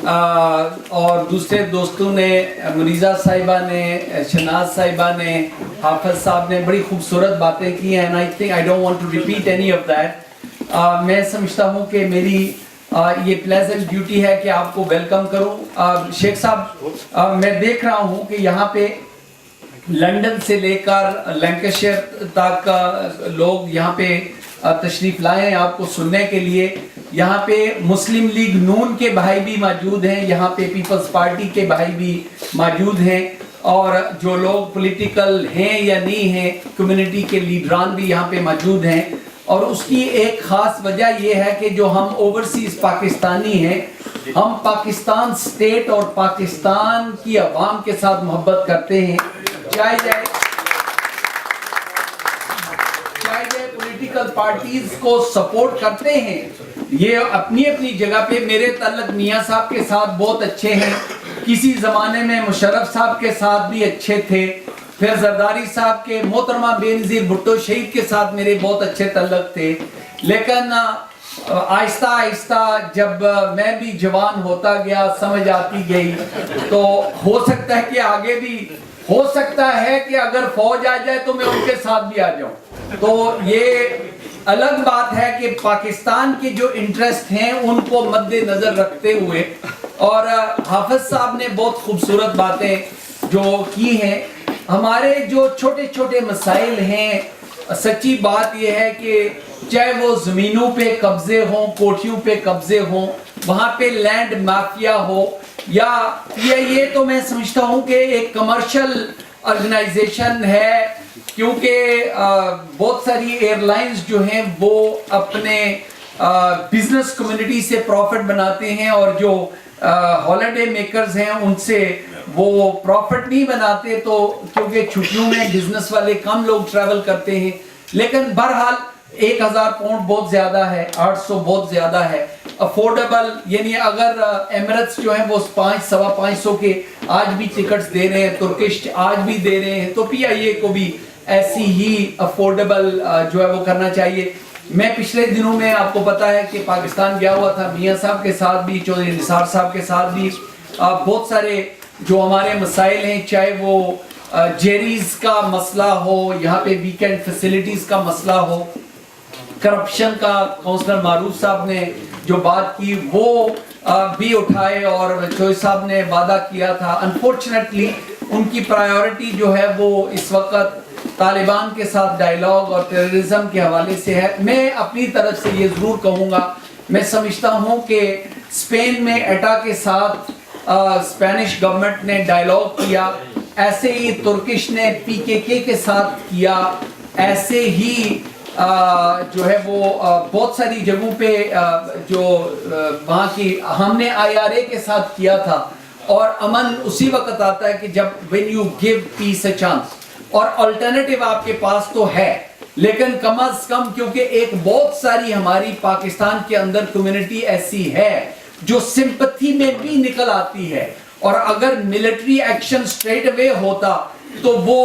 Speaker 10: اور دوسرے دوستوں نے، مریضہ صاحبہ نے، شناز صاحبہ نے، حافظ صاحب نے بڑی خوبصورت باتیں کی ہیں. and I think I don't want to repeat any of that. میں سمجھتا ہوں کہ میری یہ پلیزنٹ ڈیوٹی ہے کہ آپ کو ویلکم کروں. شیخ صاحب میں دیکھ رہا ہوں کہ یہاں پہ لنڈن سے لے کر لینکشائر تک لوگ یہاں پہ تشریف لائے ہیں آپ کو سننے کے لیے. یہاں پہ مسلم لیگ نون کے بھائی بھی موجود ہیں، یہاں پہ پیپلز پارٹی کے بھائی بھی موجود ہیں، اور جو لوگ پولیٹیکل ہیں یا نہیں ہیں، کمیونٹی کے لیڈران بھی یہاں پہ موجود ہیں. اور اس کی ایک خاص وجہ یہ ہے کہ جو ہم اوورسیز پاکستانی ہیں، ہم پاکستان سٹیٹ اور پاکستان کی عوام کے ساتھ محبت کرتے ہیں. چاہے پولیٹیکل پارٹیز کو سپورٹ کرتے ہیں، یہ اپنی اپنی جگہ پہ. میرے تعلق میاں صاحب کے ساتھ بہت اچھے ہیں کسی زمانے میں مشرف صاحب کے ساتھ بھی اچھے تھے، پھر زرداری صاحب کے محترمہ بے نظیر بھٹو شہید کے ساتھ میرے بہت اچھے تعلق تھے، لیکن آہستہ آہستہ جب میں بھی جوان ہوتا گیا، سمجھ آتی گئی، تو ہو سکتا ہے کہ آگے بھی ہو سکتا ہے کہ اگر فوج آ جائے تو میں ان کے ساتھ بھی آ جاؤں۔ تو یہ الگ بات ہے کہ پاکستان کے جو انٹرسٹ ہیں ان کو مد نظر رکھتے ہوئے، اور حافظ صاحب نے بہت خوبصورت باتیں جو کی ہیں، ہمارے جو چھوٹے چھوٹے مسائل ہیں، سچی بات یہ ہے کہ چاہے وہ زمینوں پہ قبضے ہوں، کوٹھیوں پہ قبضے ہوں، وہاں پہ لینڈ مافیا ہو، یا یہ تو میں سمجھتا ہوں کہ ایک کمرشل آرگنائزیشن ہے، کیونکہ بہت ساری ایئر لائنز جو ہیں وہ اپنے بزنس کمیونٹی سے پروفٹ بناتے ہیں، اور جو ہالیڈے میکرز ہیں ان سے وہ پروفٹ نہیں بناتے، تو کیونکہ چھٹیوں میں بزنس والے کم لوگ ٹریول کرتے ہیں۔ لیکن بہرحال 1000 پاؤنڈ بہت زیادہ ہے، 800 بہت زیادہ ہے، افورڈیبل، یعنی اگر ایمریٹس جو ہیں وہ 500-525 کے آج بھی ٹکٹس دے رہے ہیں، ترکش آج بھی دے رہے ہیں، تو پی آئی اے کو بھی ایسی ہی افورڈیبل جو ہے وہ کرنا چاہیے۔ میں پچھلے دنوں میں آپ کو پتا ہے کہ پاکستان گیا ہوا تھا، میاں صاحب کے ساتھ بھی، چودھری نثار صاحب کے ساتھ بھی، بہت سارے جو ہمارے مسائل ہیں، چاہے وہ جیریز کا مسئلہ ہو، یہاں پہ ویکینڈ فیسیلیٹیز کا مسئلہ ہو، کرپشن کا کونسلر معروف صاحب نے جو بات کی وہ بھی اٹھائے، اور چوئی صاحب نے وعدہ کیا تھا۔ انفارچونیٹلی ان کی پرائیورٹی جو ہے وہ اس وقت طالبان کے ساتھ ڈائیلاگ اور ٹیررزم کے حوالے سے ہے۔ میں اپنی طرف سے یہ ضرور کہوں گا، میں سمجھتا ہوں کہ اسپین میں ایٹا کے ساتھ اسپینش گورنمنٹ نے ڈائیلاگ کیا، ایسے ہی ترکش نے PKK کے ساتھ کیا، ایسے ہی جو ہے وہ بہت ساری جگہوں پہ جو وہاں کی ہم نے IRA کے ساتھ کیا تھا، اور امن اسی وقت آتا ہے کہ جب when you give peace a chance، اور الٹرنیٹیو آپ کے پاس تو ہے، لیکن کم از کم کیونکہ ایک بہت ساری ہماری پاکستان کے اندر کمیونٹی ایسی ہے جو سمپتھی میں بھی نکل آتی ہے، اور اگر ملٹری ایکشن سٹریٹ اوے ہوتا تو وہ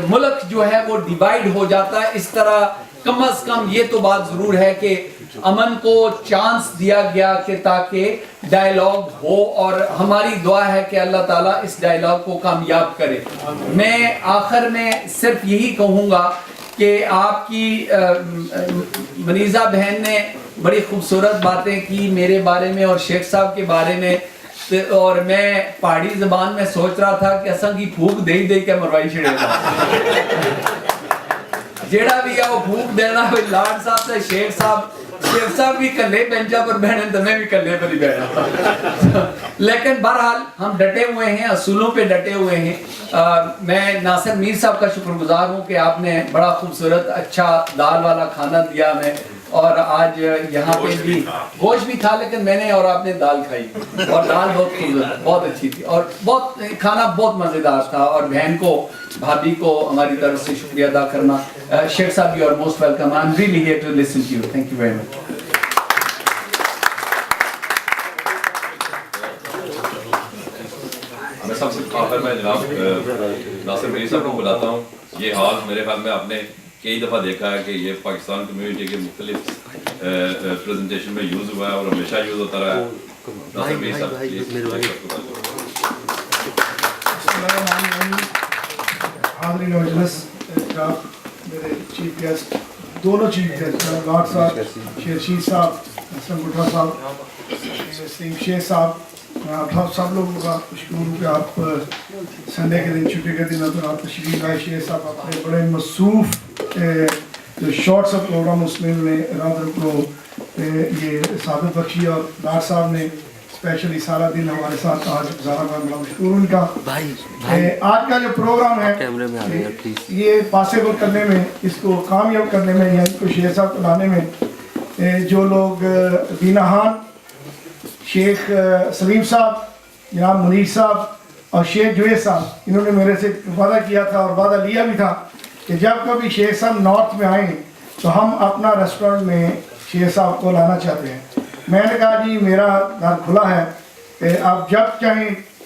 Speaker 10: ملک جو ہے وہ ڈیوائیڈ ہو جاتا ہے۔ اس طرح کم از کم یہ تو بات ضرور ہے کہ امن کو چانس دیا گیا کہ تاکہ ڈائیلاگ ہو، اور ہماری دعا ہے کہ اللہ تعالیٰ اس ڈائیلاگ کو کامیاب کرے۔ میں آخر میں صرف یہی کہوں گا کہ آپ کی منیزہ بہن نے بڑی خوبصورت باتیں کی میرے بارے میں اور شیخ صاحب کے بارے میں، اور میں پہاڑی زبان میں سوچ رہا تھا کہ اساں کی پھوک دے دے کے مروائی چھڑے گا، جیڑا بھی ہے وہ پھوک دینا، لاڈ صاحب سے شیخ صاحب بھی کلے بینچا پر بہنے تو میں بھی کلے پر ہی بیٹھا، لیکن بہرحال ہم ڈٹے ہوئے ہیں، اصولوں پہ ڈٹے ہوئے ہیں۔ میں ناصر میر صاحب کا شکر گزار ہوں کہ آپ نے بڑا خوبصورت اچھا دال والا کھانا دیا ہمیں، اور آج یہاں پہ بھی گوشت بھی تھا، لیکن میں نے اور آپ نے دال کھائی، اور دال بہت خوبصورت بہت اچھی تھی، اور بہت کھانا بہت مزیدار تھا، اور بہن کو بھابھی کو ہماری طرف سے شکریہ ادا کرنا۔ شیخ صاحب you are most welcome, I am really here to listen to you, thank you very much.
Speaker 1: میں سب سے آخر میں جناب ناصر میر صاحب کو بلاتا ہوں۔ یہ ہال میرے خیال میں آپ نے کئی دفعہ دیکھا ہے کہ یہ پاکستان کمیونٹی کے مختلف پریزنٹیشن میں یوز ہوا ہے اور ہمیشہ یوز ہوتا رہا ہے۔ ناصر میر صاحب
Speaker 11: حاضرین مجلس، جناب میرے چیف گیسٹ، دونوں چیف گیسٹ جناب لاڈ صاحب، شیر رشید صاحب، حسن بٹھا صاحب، سلیم شیخ صاحب، آپ سب لوگوں کا شکر ہوں کہ آپ سنڈے کے دن چھٹی کے دن آپ تشریف لائے۔ شیخ صاحب اپنے بڑے مصروف جو شارٹس آف پروگرام اس میں انہوں نے رات کو یہ سعادت بخشی، اور لاڈ صاحب نے اسپیشلی سارا دن ہمارے ساتھ آج گزارا، میں بڑا مشکور ان کا۔ آج کا جو پروگرام ہے یہ پاسبل کرنے میں، اس کو کامیاب کرنے میں، یا اس کو شیخ صاحب کو لانے میں جو لوگ دینہان، شیخ سلیم صاحب، جناب منیر صاحب اور شیخ جوید صاحب، انہوں نے میرے سے وعدہ کیا تھا اور وعدہ لیا بھی تھا کہ جب کبھی شیخ صاحب نارتھ میں آئیں تو ہم اپنا ریسٹورنٹ میں شیخ صاحب کو لانا چاہتے ہیں۔ میں نے کہا جی میرا گھر کھلا ہے، آپ جب چاہیں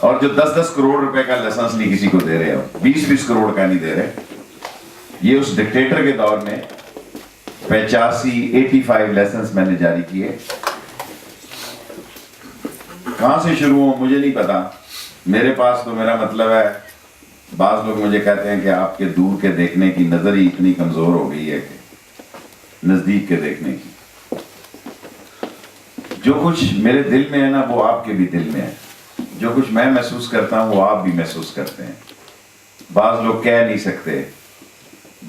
Speaker 12: اور جو 10-10 کروڑ روپے کا لائسنس نہیں کسی کو دے رہے ہو, 20-20 کروڑ کا نہیں دے رہے. یہ اس ڈکٹیٹر کے دور میں 85 لائسنس میں نے جاری کیے. کہاں سے شروع ہوں مجھے نہیں پتا. میرے پاس تو میرا مطلب ہے, بعض لوگ مجھے کہتے ہیں کہ آپ کے دور کے دیکھنے کی نظر ہی اتنی کمزور ہو گئی ہے کہ نزدیک کے دیکھنے کی. جو کچھ میرے دل میں ہے نا وہ آپ کے بھی دل میں ہے. جو کچھ میں محسوس کرتا ہوں وہ آپ بھی محسوس کرتے ہیں. بعض لوگ کہہ نہیں سکتے,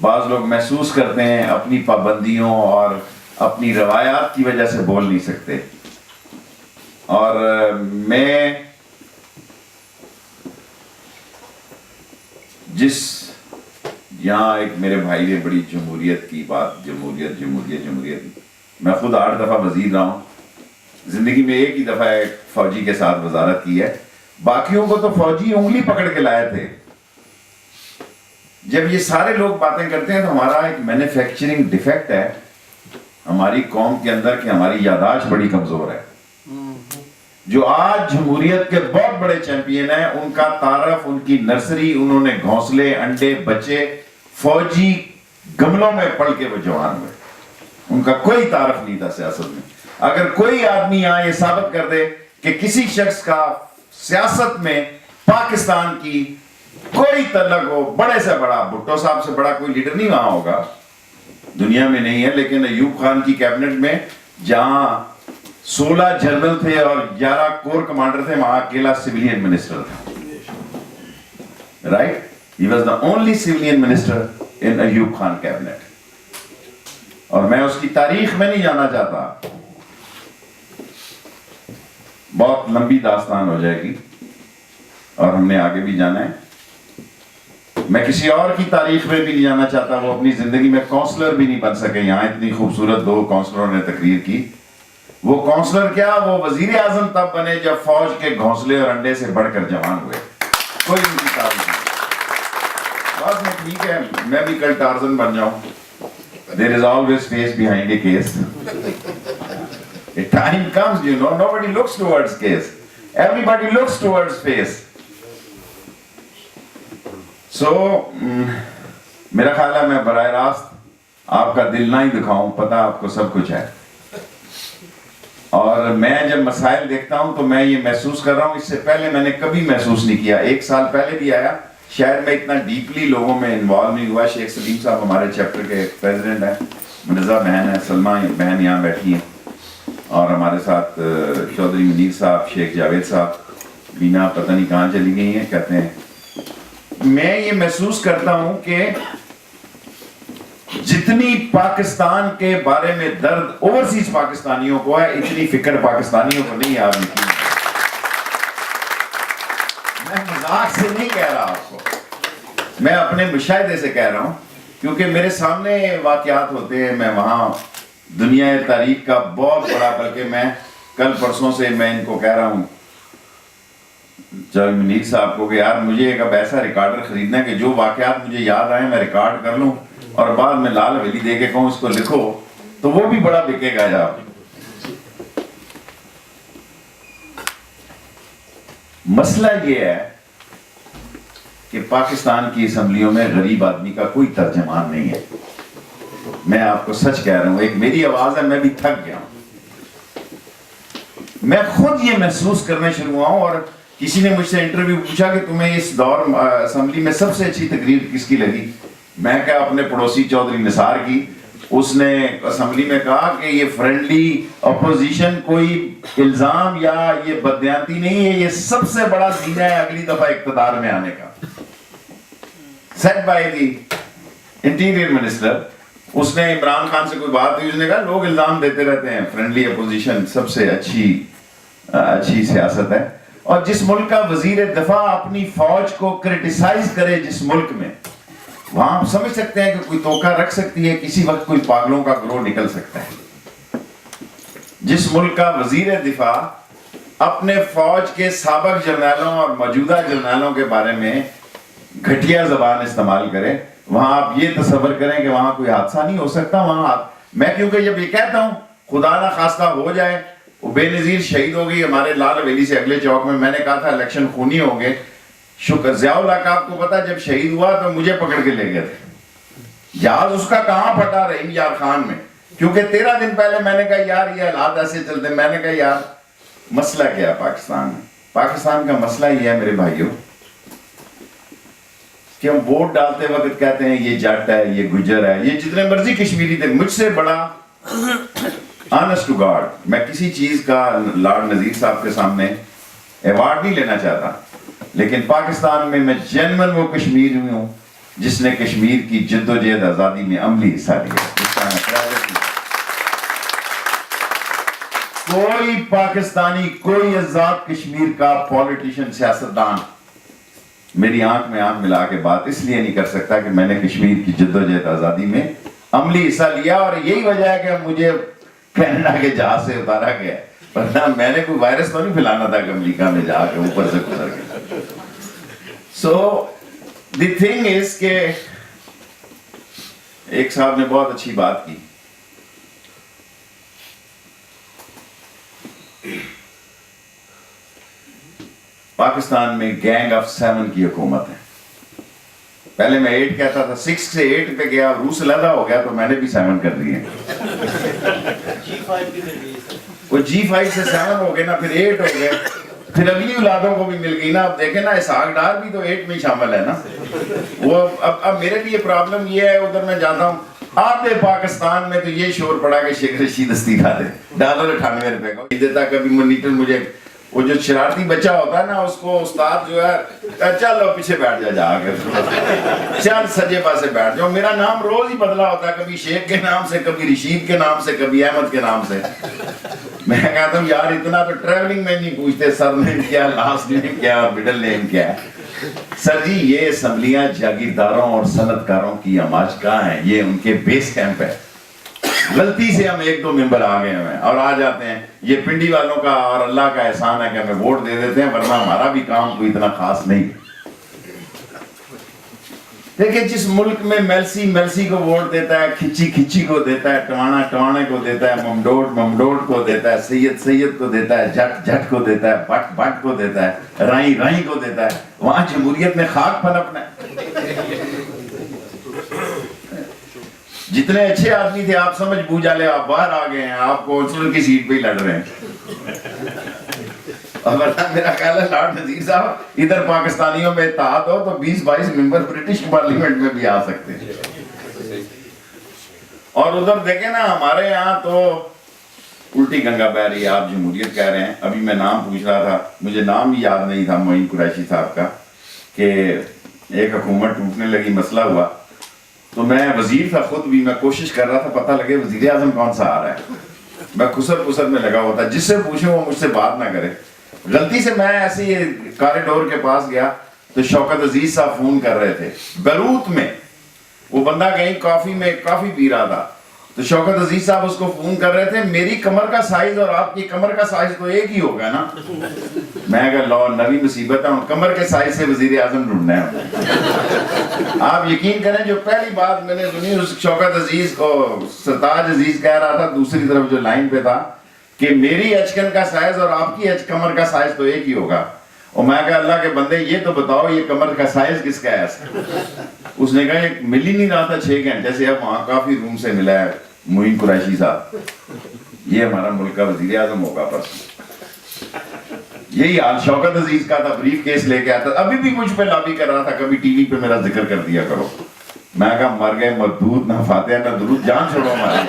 Speaker 12: بعض لوگ محسوس کرتے ہیں, اپنی پابندیوں اور اپنی روایات کی وجہ سے بول نہیں سکتے. اور میں جس یہاں ایک میرے بھائی نے بڑی جمہوریت کی بات, جمہوریت, میں خود 8 دفعہ وزیر رہا ہوں. زندگی میں ایک ہی دفعہ ایک فوجی کے ساتھ وزارت کی ہے. باقیوں کو تو فوجی انگلی پکڑ کے لائے تھے. جب یہ سارے لوگ باتیں کرتے ہیں تو ہمارا ایک مینوفیکچرنگ ڈیفیکٹ ہے ہماری قوم کے اندر کہ ہماری یادداشت بڑی کمزور ہے. جو آج جمہوریت کے بہت بڑے چیمپئن ہیں ان کا تعارف, ان کی نرسری, انہوں نے گھونسلے, انڈے, بچے فوجی گملوں میں پل کے وہ جوان ہوئے. ان کا کوئی تعارف نہیں تھا سیاست میں. اگر کوئی آدمی یہاں یہ ثابت کر دے کہ کسی شخص کا سیاست میں پاکستان کی کوئی تعلق ہو, بڑے سے بڑا, بھٹو صاحب سے بڑا کوئی لیڈر نہیں وہاں ہوگا, دنیا میں نہیں ہے, لیکن ایوب خان کی کیبنٹ میں جہاں 16 جنرل تھے اور 11 کور کمانڈر تھے, وہاں اکیلا سیویلین منسٹر تھا. Right, he was the only civilian minister in Ayub Khan cabinet. اور میں اس کی تاریخ میں نہیں جانا چاہتا, بہت لمبی داستان ہو جائے گی اور ہم نے آگے بھی جانا ہے. میں کسی اور کی تاریخ میں بھی نہیں جانا چاہتا. وہ اپنی زندگی میں کونسلر بھی نہیں بن سکے. یہاں اتنی خوبصورت 2 کونسلروں نے تقریر کی. وہ کونسلر کیا, وہ وزیر اعظم تب بنے جب فوج کے گھونسلے اور انڈے سے بڑھ کر جوان ہوئے. کوئی ان کی تعریف نہیں. بات میں ٹھیک ہے, میں بھی کل ٹارزن بن جاؤں. There is always face behind a case. A time comes, you know, nobody looks towards case. Everybody looks towards face. So, میرا خیال ہے میں براہ راست آپ کا دل نہ ہی دکھاؤں, پتہ آپ کو سب کچھ ہے. اور میں جب مسائل دیکھتا ہوں تو میں یہ محسوس کر رہا ہوں, اس سے پہلے میں نے کبھی محسوس نہیں کیا. 1 سال پہلے بھی آیا, شاید میں اتنا ڈیپلی لوگوں میں انوالو نہیں ہوا. شیخ سلیم صاحب ہمارے چیپٹر کے پریزیڈنٹ ہیں, منزہ بہن ہے, سلمہ بہن یہاں بیٹھی ہیں, اور ہمارے ساتھ چودھری منیر صاحب, شیخ جاوید صاحب, بینا پتہ نہیں کہاں چلی گئی ہیں. کہتے ہیں میں یہ محسوس کرتا ہوں کہ جتنی پاکستان کے بارے میں درد اوورسیز پاکستانیوں کو ہے, اتنی فکر پاکستانیوں کو نہیں. آپ نے میں مذاق سے نہیں کہہ رہا آپ کو, میں اپنے مشاہدے سے کہہ رہا ہوں, کیونکہ میرے سامنے واقعات ہوتے ہیں. میں وہاں دنیا تاریخ کا بہت بڑا, بلکہ میں کل پرسوں سے میں ان کو کہہ رہا ہوں چودھری منیر صاحب کو کہ یار مجھے ایک اب ایسا ریکارڈر خریدنا ہے کہ جو واقعات مجھے یاد آئے میں ریکارڈ کر لوں اور بعد میں لال حویلی دے کے کہوں اس کو لکھو, تو وہ بھی بڑا بکے گا. یار مسئلہ یہ ہے کہ پاکستان کی اسمبلیوں میں غریب آدمی کا کوئی ترجمان نہیں ہے. میں آپ کو سچ کہہ رہا ہوں, ایک میری آواز ہے, میں بھی تھک گیا ہوں. میں خود یہ محسوس کرنے شروع ہوا ہوں. اور کسی نے مجھ سے انٹرویو پوچھا کہ تمہیں اس دور اسمبلی میں سب سے اچھی تقریر کس کی لگی. میں کہا اپنے پڑوسی چودھری نثار کی. اس نے اسمبلی میں کہا کہ یہ فرینڈلی اپوزیشن کوئی الزام یا یہ بددیانتی نہیں ہے, یہ سب سے بڑا زینہ ہے اگلی دفعہ اقتدار میں آنے کا. Said by the interior minister. اس نے عمران خان سے کوئی بات ہوئی, اس نے کہا لوگ الزام دیتے رہتے ہیں, فرینڈلی اپوزیشن سب سے اچھی سیاست ہے. اور جس ملک کا وزیر دفاع اپنی فوج کو کرٹیسائز کرے جس ملک میں, وہاں آپ سمجھ سکتے ہیں کہ کوئی توقع رکھ سکتی ہے کسی وقت کوئی پاگلوں کا گروہ نکل سکتا ہے. جس ملک کا وزیر دفاع اپنے فوج کے سابق جرنیلوں اور موجودہ جرنیلوں کے بارے میں گھٹیا زبان استعمال کرے, وہاں آپ یہ تصور کریں کہ وہاں کوئی حادثہ نہیں ہو سکتا. وہاں میں کیونکہ جب یہ کہتا ہوں خدا نہ خواستہ ہو جائے وہ بے نظیر شہید ہو گئی ہمارے لال حویلی سے اگلے چوک میں نے کہا تھا الیکشن خونی ہو گئے. شکر ضیاء اللہ کا آپ کو پتا جب شہید ہوا تو مجھے پکڑ کے لے گئے تھے. جہاز اس کا کہاں پھٹا رحیم یار خان میں, کیونکہ 13 دن پہلے میں نے کہا یار یہ حالات ایسے چلتے. میں نے کہا یار مسئلہ کیا ہے پاکستان میں؟ پاکستان کا مسئلہ یہ ہے میرے بھائیوں کہ ہم ووٹ ڈالتے وقت کہتے ہیں یہ جٹ ہے, یہ گجر ہے, یہ جتنے مرضی کشمیری تھے. مجھ سے بڑا آنسٹ ٹو گاڈ میں کسی چیز کا لارڈ نذیر صاحب کے سامنے ایوارڈ نہیں لینا چاہتا, لیکن پاکستان میں جنمن وہ کشمیر میں ہوں جس نے کشمیر کی جد و جہد آزادی میں عملی حصہ لیا. کوئی پاکستانی, کوئی آزاد کشمیر کا پولیٹیشین, سیاستدان میری آنکھ میں آنکھ ملا کے بات اس لیے نہیں کر سکتا کہ میں نے کشمیر کی جد و جہد آزادی میں عملی حصہ لیا. اور یہی وجہ ہے کہ مجھے کینیڈا کے جہاز سے اتارا گیا, ورنہ میں نے کوئی وائرس تو نہیں پھیلانا تھا کہ امریکہ میں جا کے اوپر سے گزر گیا. سو دی تھنگ از کہ ایک صاحب نے بہت اچھی بات کی, پاکستان میں گینگ آف 7 کی حکومت ہے. پہلے میں 8 کہتا تھا, 6 سے 8 پہ گیا, روس علیحدہ ہو گیا تو میں نے بھی 7 کر دیے. وہ G5 سے 7 ہو گئے نا, پھر 8 ہو گئے, پھر اگلی اولادوں کو بھی مل گئی نا. اب دیکھیں نا اسحاق ڈار بھی تو 8 میں شامل ہے نا. وہ اب میرے لیے پرابلم یہ ہے, ادھر میں جاتا ہوں آدھے پاکستان میں تو یہ شور پڑا کہ شیخ رشید استعفیٰ دے, $98 روپے کا دیتا. کبھی مانیٹر مجھے وہ جو شرارتی بچہ ہوتا ہے نا اس کو استاد جو ہے چلو پیچھے بیٹھ جا کر, چل سجے پاسے بیٹھ جاؤ. میرا نام روز ہی بدلا ہوتا ہے, کبھی شیخ کے نام سے, کبھی رشید کے نام سے, کبھی احمد کے نام سے. میں کہتا ہوں یار اتنا تو ٹریولنگ میں نہیں پوچھتے سر نیم کیا, لاسٹ نیم کیا اور مڈل نیم کیا ہے. سر جی یہ اسمبلیاں جاگیرداروں اور صنعت کاروں کی اماجگاہ ہیں, یہ ان کے بیس کیمپ ہے. غلطی سے ہم 1-2 ممبر آ گئے ہیں اور آ جاتے ہیں, یہ پنڈی والوں کا اور اللہ کا احسان ہے کہ ہمیں ووٹ دے دیتے ہیں, ورنہ ہمارا بھی کام کوئی اتنا خاص نہیں. دیکھیں جس ملک میں میلسی کو ووٹ دیتا ہے, کھچی کو دیتا ہے, ٹوانے کو دیتا ہے, ممڈوٹ کو دیتا ہے, سید کو دیتا ہے, جٹ کو دیتا ہے, بٹ کو دیتا ہے, رائی کو دیتا ہے, وہاں جمہوریت میں خاک پنپنا ہے. جتنے اچھے آدمی تھے آپ سمجھ بوجھا لے, آپ باہر آ گئے ہیں, آپ کونسلر کی سیٹ پہ ہی لڑ رہے ہیں. اور میرا خیال ہے لارڈ نذیر صاحب ادھر پاکستانیوں میں اتحاد ہو تو 20-22 ممبر برٹش پارلیمنٹ میں بھی آ سکتے ہیں. اور ادھر دیکھیں نا ہمارے یہاں تو الٹی گنگا بہ رہی ہے. آپ جمہوریت کہہ رہے ہیں, ابھی میں نام پوچھ رہا تھا, مجھے نام بھی یاد نہیں تھا معین قریشی صاحب کا, کہ ایک حکومت ٹوٹنے لگی, مسئلہ ہوا تو میں وزیر تھا خود بھی, میں کوشش کر رہا تھا پتہ لگے وزیر اعظم کون سا آ رہا ہے. میں خسر میں لگا ہوا تھا, جس سے پوچھیں وہ مجھ سے بات نہ کرے. غلطی سے میں ایسے ہی کاریڈور کے پاس گیا تو شوکت عزیز صاحب فون کر رہے تھے بیروت میں. وہ بندہ کہیں کافی پی رہا تھا, تو شوکت عزیز صاحب اس کو فون کر رہے تھے, میری کمر کا سائز اور آپ کی کمر کا سائز تو ایک ہی ہوگا نا. میں کہا لو نوی مصیبت ہے, کمر کے سائز سے وزیر اعظم ڈھونڈنا ہے. آپ یقین کریں جو پہلی بات میں نے سنی اس شوکت عزیز کو سرتاج عزیز کہہ رہا تھا دوسری طرف جو لائن پہ تھا کہ میری اچکن کا سائز اور آپ کی کمر کا سائز تو ایک ہی ہوگا. اور میں کہا اللہ کے بندے یہ تو بتاؤ یہ کمر کا سائز کس کا ہے. اس نے کہا یہ مل ہی نہیں رہا تھا 6 گھنٹے سے, اب وہاں کافی روم سے ملا ہے معین قریشی صاحب, یہ ہمارا ملک کا وزیر اعظم ہوگا. پرسوں یہی حال شوکت عزیز کا تھا, بریف کیس لے کے آتا, ابھی بھی مجھ پہ لابی کر رہا تھا کبھی ٹی وی پہ میرا ذکر کر دیا کرو. میں کہا مر گئے مردود, نہ فاتحہ نہ درود, جان چھوڑو ہماری,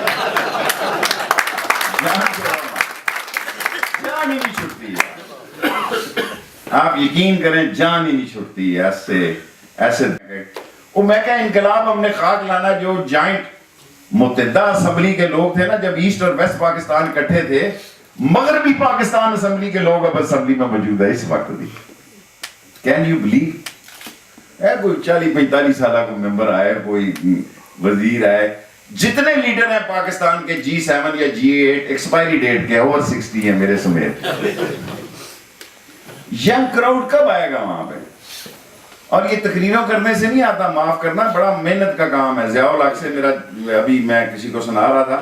Speaker 12: جان ہی نہیں چھوٹتی ہے. آپ یقین کریں جان ہی نہیں چھوٹتی ہے ایسے. وہ میں کہا انقلاب ہم نے خاک لانا, جو جائنٹ متحدہ اسمبلی کے لوگ تھے نا جب ایسٹ اور ویسٹ پاکستان اکٹھے تھے, مغربی پاکستان اسمبلی کے لوگ اب اسمبلی میں موجود ہے اس وقت بھی. کین یو بلیو, کوئی 40-45 سالہ کو ممبر آئے, کوئی وزیر آئے, جتنے لیڈر ہیں پاکستان کے G7 یا G8 ایکسپائری ڈیٹ کے اوور 60 ہیں میرے سمیت. ینگ کراؤڈ کب آئے گا وہاں پہ؟ اور یہ تقریروں کرنے سے نہیں آتا, معاف کرنا بڑا محنت کا کام ہے. ضیاء الحق سے میرا, ابھی میں کسی کو سنا رہا تھا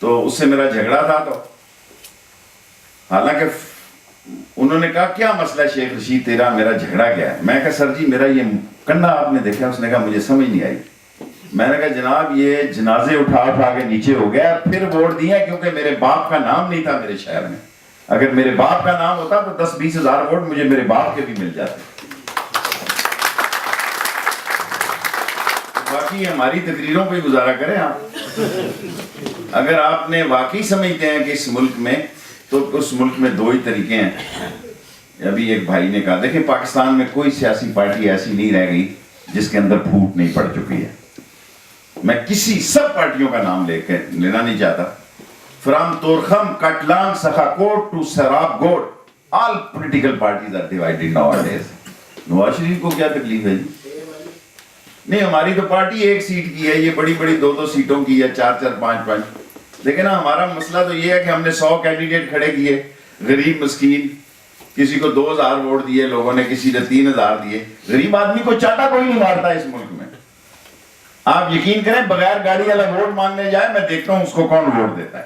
Speaker 12: تو اس سے میرا جھگڑا تھا, تو حالانکہ انہوں نے کہا کیا مسئلہ ہے شیخ رشید تیرا میرا جھگڑا کیا ہے؟ میں کہا سر جی میرا یہ کنڈا آپ نے دیکھا؟ اس نے کہا مجھے سمجھ نہیں آئی. میں نے کہا جناب یہ جنازے اٹھا کے نیچے ہو گیا, پھر ووٹ دیا کیونکہ میرے باپ کا نام نہیں تھا میرے شہر میں. اگر میرے باپ کا نام ہوتا تو 10-20 ہزار ووٹ مجھے میرے باپ کے بھی مل جاتے. باقی ہماری تقریروں پہ گزارا کریں آپ. اگر آپ نے واقعی سمجھتے ہیں کہ اس ملک میں, تو اس ملک میں 2 ہی طریقے ہیں. ابھی ایک بھائی نے کہا دیکھیں پاکستان میں کوئی سیاسی پارٹی ایسی نہیں رہ گئی جس کے اندر پھوٹ نہیں پڑ چکی ہے. میں کسی سب پارٹیوں کا نام لے کے لینا نہیں چاہتا. From Torkham, Katlan, Sakhakot to Sarab Got, all political parties are divided nowadays. Nawaz Sharif کو کیا تکلیف ہے جی؟ نہیں ہماری تو پارٹی 1 سیٹ کی ہے, یہ بڑی 2 سیٹوں کی ہے, 4, 5. لیکن ہمارا مسئلہ تو یہ ہے کہ ہم نے 100 کینڈیڈیٹ کھڑے کیے, غریب مسکین, کسی کو 2000 ووٹ دیے لوگوں نے, کسی نے 3000 دیے. غریب آدمی کو چاٹا کوئی نہیں مارتا اس ملک میں. آپ یقین کریں بغیر گاڑی والا ووٹ مانگنے جائے, میں دیکھتا ہوں اس کو کون ووٹ دیتا ہے.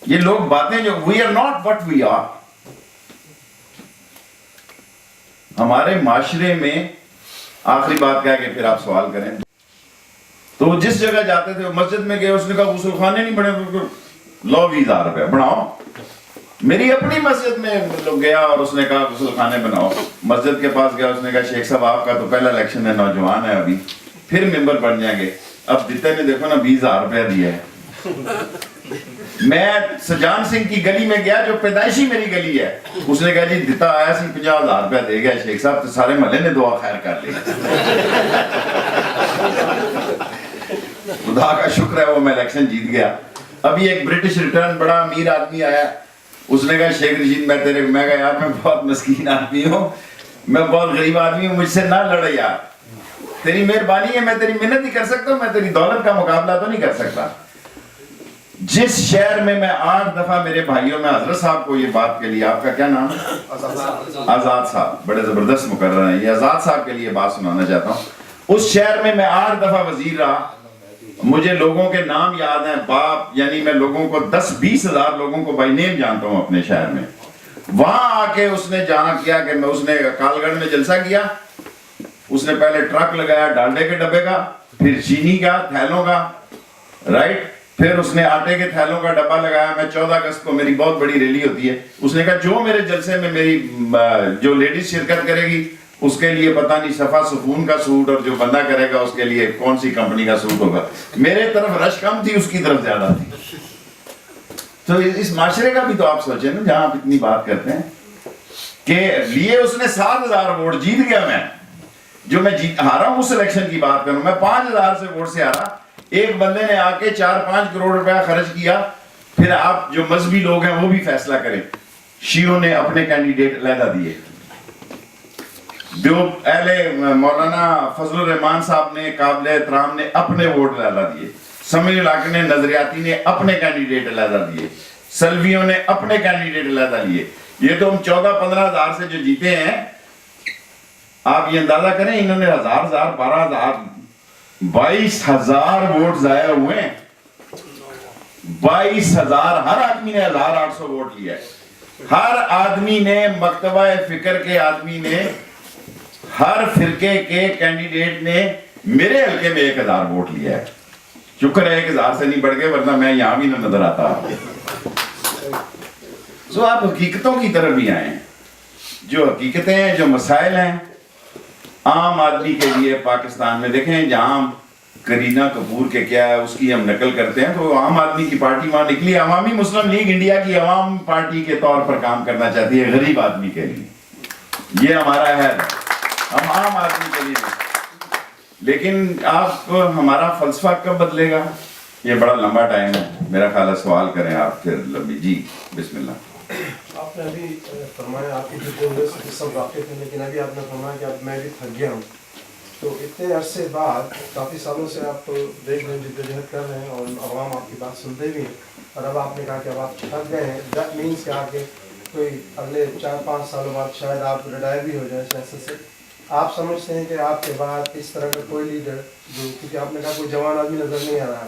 Speaker 12: یہ لوگ باتیں جو we are not what we are. ہمارے معاشرے میں آخری بات کہہ کے پھر آپ سوال کریں, تو وہ جس جگہ جاتے تھے, مسجد میں گئے, اس نے کہا غسل خانے نہیں بنے, لو 20,000 روپے بناؤ. میری اپنی مسجد میں لوگ گیا اور اس نے کہا غسل خانے بناؤ. مسجد کے پاس گیا, اس نے کہا شیخ صاحب آپ کا تو پہلا الیکشن ہے, نوجوان ہے ابھی, پھر ممبر بن جائیں گے. اب دیتے نے دیکھو نا 20,000 روپیہ دیا ہے. میں سجان سنگھ کی گلی میں گیا جو پیدائشی میری گلی ہے, اس نے کہا جی دیتا آیا سی 50,000 روپیہ دے گیا شیخ صاحب, تو سارے محلے نے دعا خیر کر لی. خدا کا شکر ہے وہ میں الیکشن جیت گیا. ابھی ایک برٹش ریٹرن بڑا امیر آدمی آیا, اس نے کہا شیخ رشید میں کہا یار میں بہت مسکین آدمی ہوں, میں بہت غریب آدمی ہوں, مجھ سے نہ لڑے یار, تیری مہربانی ہے, میں تیری محنت ہی کر سکتا ہوں, میں تیری دولت کا مقابلہ تو نہیں کر سکتا. جس شہر میں 8 دفعہ میرے بھائیوں میں حضرت صاحب کو یہ بات کے لیے, آپ کا کیا نام ہے؟ آزاد صاحب, بڑے زبردست مقرر ہیں, یہ آزاد صاحب کے لیے بات سنانا چاہتا ہوں. اس شہر میں 8 دفعہ وزیر رہا, مجھے لوگوں کے نام یاد ہیں باپ, یعنی میں لوگوں کو 10-20 ہزار لوگوں کو بائی نیم جانتا ہوں اپنے شہر میں. وہاں آ کے اس نے جہاں کیا کہ اس نے کال گڑھ میں جلسہ کیا, اس نے پہلے ٹرک لگایا ڈالڈے کے ڈبے کا, پھر چینی کا تھیلوں کا, رائٹ, پھر اس نے آٹے کے تھیلوں کا ڈبہ لگایا. میں 14 اگست کو میری بہت بڑی ریلی ہوتی ہے, اس نے کہا جو میرے جلسے میں میری جو لیڈیز شرکت کرے گی اس کے لیے پتہ نہیں صفا سفون کا سوٹ, اور جو بندہ کرے گا اس کے لیے کون سی کمپنی کا سوٹ ہوگا. میرے طرف رش کم تھی, اس کی طرف زیادہ تھی. تو اس معاشرے کا بھی تو آپ سوچیں نا, جہاں آپ اتنی بات کرتے ہیں کہ لیے اس نے 7,000 ووٹ, جیت گیا میں. جو میں ہارا ہوں اس الیکشن کی بات کروں, میں 5,000 سے ووٹ سے ہارا. ایک بندے نے آ کے 4-5 کروڑ روپیہ خرچ کیا. پھر آپ جو مذہبی لوگ ہیں وہ بھی فیصلہ کریں. شیعوں نے اپنے کینڈیڈیٹ علیحدہ دیے, جو اہل مولانا فضل الرحمان صاحب نے قابل احترام نے اپنے ووٹ علیحدہ دیے, سمیع الحق نے نظریاتی نے اپنے کینڈیڈیٹ علیحدہ دیے, سلفیوں نے اپنے کینڈیڈیٹ علیحدہ لیے. یہ تو ہم 14-15 ہزار سے جو جیتے ہیں, آپ یہ اندازہ کریں انہوں نے 1,000 12,000 22,000 ووٹ ضائع ہوئے ہیں. 22,000, ہر آدمی نے 1,800 ووٹ لیا ہے. ہر آدمی نے, مکتبہ فکر کے آدمی نے, ہر فرقے کے کینڈیڈیٹ نے میرے حلقے میں 1,000 ووٹ لیا ہے. شکر ہے 1,000 سے نہیں بڑھ گئے, ورنہ میں یہاں بھی نہ نظر آتا. سو آپ حقیقتوں کی طرف بھی آئیں, جو حقیقتیں ہیں, جو مسائل ہیں عام آدمی کے لیے پاکستان میں. دیکھیں جہاں کرینہ کپور کے کیا ہے اس کی ہم نقل کرتے ہیں, تو عام آدمی کی پارٹی وہاں نکلی. عوامی مسلم لیگ انڈیا کی عوام پارٹی کے طور پر کام کرنا چاہتی ہے غریب آدمی کے لیے. یہ ہمارا ہے, ہم عام آدمی کے لیے نہیں. لیکن آپ ہمارا فلسفہ کب بدلے گا, یہ بڑا لمبا ٹائم ہے. میرا خیال ہے سوال کریں آپ پھر لمبی. جی بسم اللہ.
Speaker 13: آپ نے ابھی فرمایا آپ کی جو سب واقف ہیں, لیکن ابھی آپ نے فرمایا کہ اب میں بھی تھک گیا ہوں. تو اتنے عرصے بعد کافی سالوں سے آپ دیکھ رہے ہیں, جدوجہد کر رہے ہیں اور عوام آپ کی بات سنتے بھی ہیں, اور اب آپ نے کہا کہ اب آپ تھک گئے ہیں. دیٹ مینس کہ آگے کوئی اگلے 4-5 سالوں بعد شاید آپ ریٹائر بھی ہو جائیں سیاست سے. آپ سمجھتے ہیں کہ آپ کے بعد اس طرح کا کوئی لیڈر جو, کیونکہ آپ نے کہا کوئی جوان آدمی نظر نہیں آ رہا,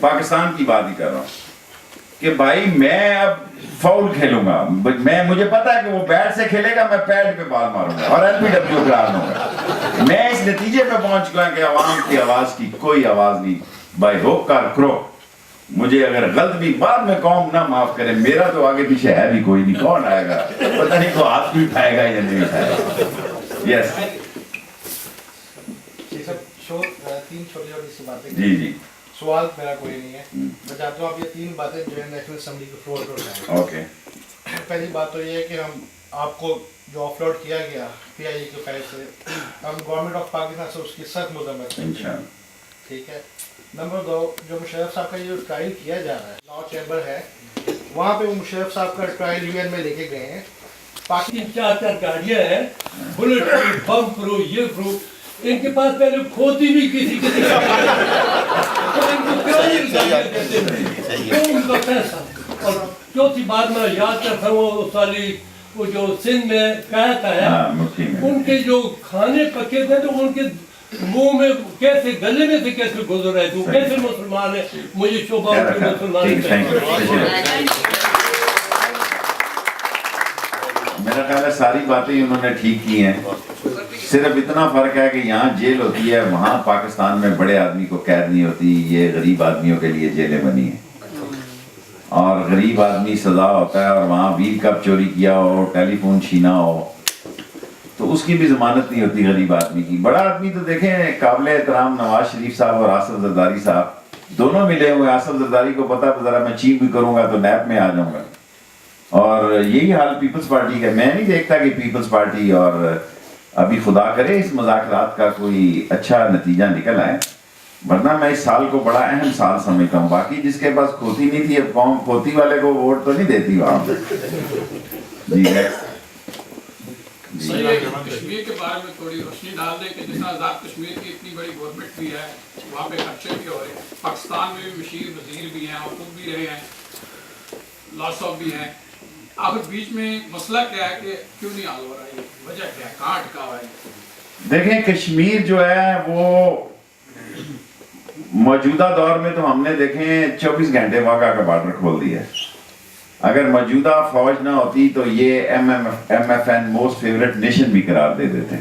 Speaker 12: پاکستان کی بات ہی کر رہا ہوں، کہ بھائی میں اب فاؤل کھیلوں گا، مجھے پتا ہے کہ وہ بیٹ سے کھیلے گا، میں پیڈ پہ بال ماروں گا اور ایل پی ڈبلیو قرار دوں گا. میں اس نتیجے پہ پہنچ گیا کہ عوام کی آواز کی کوئی آواز نہیں، بائی ہوک کر کرو. مجھے اگر غلط بھی بعد میں قوم نہ معاف کرے، میرا تو آگے پیچھے ہے بھی کوئی نہیں، کون آئے گا پتہ نہیں کو ہاتھ بھی اٹھائے گا یا نہیں اٹھائے گا. یس
Speaker 13: تین چھوٹی چھوٹی سی باتیں.
Speaker 12: جی جی
Speaker 13: سوال میرا کوئی نہیں ہے، میں چاہتا ہوں آپ یہ تین باتیں جو ہے نیشنل اسمبلی کے فلور پر اٹھائیں.
Speaker 12: اوکے.
Speaker 13: پہلی بات تو یہ ہے کہ ہم آپ کو جو آف لوڈ کیا گیا پی آئی اے کے فیل سے، ہم گورنمنٹ آف پاکستان سے اس کی سخت مذمت کرتے ہیں. ٹھیک ہے. نمبر دو، جو مشرف صاحب کا جو ٹرائل کیا جا رہا ہے، لاء چیمبر ہے وہاں پہ وہ مشرف صاحب کا ٹرائل یو این میں لے کے گئے ہیں.
Speaker 14: پاکستان 4 گاڑیاں ہیں، بلٹ پروف، بم پروف، یہ پروف، ان کے پاس پہلے کھوتی بھی کسی تو ان کو کرائی گاڑیاں کہتے ہیں، ان کا پیسہ. اور چوتھی بات میں یاد کرتا ہوں سالی وہ جو سندھ میں قحط آیا، ان کے جو کھانے پکے تھے تو ان کے منہ میں کیسے گلے میں سے کیسے گزر رہے تھے، کیسے مسلمان ہیں. مجھے شبہ ان کے مسلمان
Speaker 12: میرا خیال ہے ساری باتیں انہوں نے ٹھیک کی ہیں. صرف اتنا فرق ہے کہ یہاں جیل ہوتی ہے، وہاں پاکستان میں بڑے آدمی کو قید نہیں ہوتی. یہ غریب آدمیوں کے لیے جیلیں بنی ہیں اور غریب آدمی سزا ہوتا ہے. اور وہاں ویل کپ چوری کیا ہو، ٹیلی فون چھینا ہو تو اس کی بھی ضمانت نہیں ہوتی غریب آدمی کی. بڑا آدمی تو دیکھیں قابل احترام نواز شریف صاحب اور آصف زرداری صاحب دونوں ملے ہوئے. آصف زرداری کو پتا تو ذرا میں چیف بھی کروں گا تو نیب میں آ جاؤں گا. اور یہی حال پیپلز پارٹی کا. میں نہیں دیکھتا کہ پیپلز پارٹی اور ابھی خدا کرے اس مذاکرات کا کوئی اچھا نتیجہ نکل آئے، ورنہ میں اس سال کو بڑا اہم سال سمجھتا ہوں. باقی جس کے پاس کھوتی نہیں تھی اب قوم کھوتی والے کو ووٹ تو نہیں دیتی وہاں. جی
Speaker 3: کشمیر کے بارے میں تھوڑی روشنی ڈال دیں کہ جس طرح آزاد کشمیر کی اتنی بڑی گورنمنٹ بھی ہے، وہاں پہ خرچے بھی ہو رہے ہیں، پاکستان میں بھی مشیر وزیر بھی ہیں، حقوق بھی رہے ہیں، لا صاحب بھی ہیں. آخر بیچ میں مسئلہ کیا ہے کہ کیوں نہیں حل ہو رہا ہے، وجہ کیا ہے، کہاں اٹکا ہوا ہے؟
Speaker 12: دیکھیں کشمیر جو ہے وہ موجودہ دور میں تو ہم نے دیکھیں 24 گھنٹے واقعہ کا بارڈر کھول دیا ہے. اگر موجودہ فوج نہ ہوتی تو یہ M F N most favourite nation بھی قرار دے دیتے.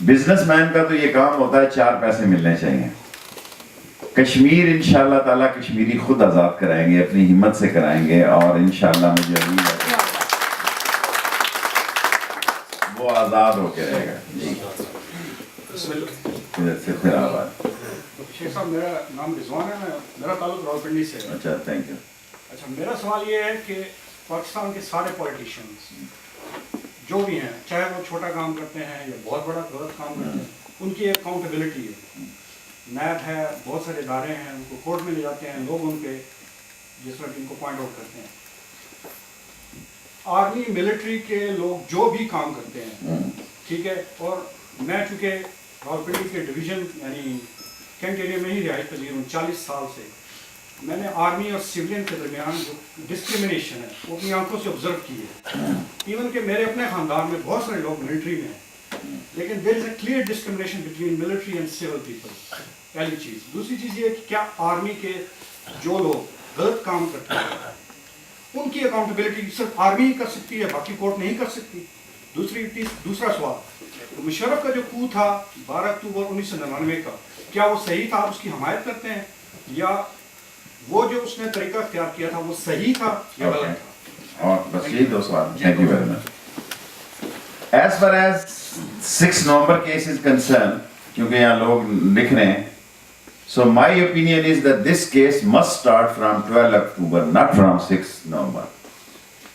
Speaker 12: بزنس مین کا تو یہ کام ہوتا ہے 4 پیسے ملنے چاہیے. کشمیر انشاءاللہ تعالیٰ کشمیری خود آزاد کرائیں گے، اپنی ہمت سے کرائیں گے اور انشاءاللہ مجھے امید ہے وہ آزاد ہو کے رہے گا. جی پھر آباد.
Speaker 15: شیخ صاحب میرا نام رضوان ہے، میرا تعلق راولپنڈی سے ہے.
Speaker 12: اچھا تھینک یو.
Speaker 15: اچھا میرا سوال یہ ہے کہ پاکستان کے سارے پولیٹیشینز جو بھی ہیں، چاہے وہ چھوٹا کام کرتے ہیں یا بہت بڑا غلط کام کرتے ہیں، ان کی اکاؤنٹیبلٹی ہے. نیب ہے، بہت سارے ادارے ہیں، ان کو کورٹ میں لے جاتے ہیں لوگ، ان پہ جس وقت ان کو پوائنٹ آؤٹ کرتے ہیں. آرمی ملٹری کے لوگ جو بھی کام کرتے ہیں، ٹھیک ہے. اور میں چونکہ راولپنڈی کے ڈویژن یعنی کینٹ ایریا میں ہی رہائش پذیر ہوں 40 سال سے، میں نے آرمی اور سویلین کے درمیان جو ڈسکریمنیشن ہے وہ اپنی آنکھوں سے آبزرو کی ہے. ایون کہ میرے اپنے خاندان میں بہت سارے لوگ ملٹری میں ہیں، لیکن there is a clear discrimination between military and civil people. پہلی چیز. دوسری چیز یہ ہے کہ کیا آرمی کے جو لوگ غلط کام کرتے ہیں ان کی اکاؤنٹیبلٹی صرف آرمی ہی کر سکتی ہے، باقی کورٹ نہیں کر سکتی؟ دوسرا سوال، مشرف کا جو کو تھا 12 اکتوبر 1999 کا، کیا وہ صحیح تھا؟ آپ اس کی حمایت کرتے ہیں یا وہ جو اس نے طریقہ اختیار کیا تھا وہ صحیح تھا یا غلط تھا؟
Speaker 12: اور بس یہی 2 سوال. Thank you very much. As far as 6 November case is concern, کیونکہ یہاں لوگ لکھ رہے ہیں، so my opinion is that this case must start from 12 October, not from 6 November.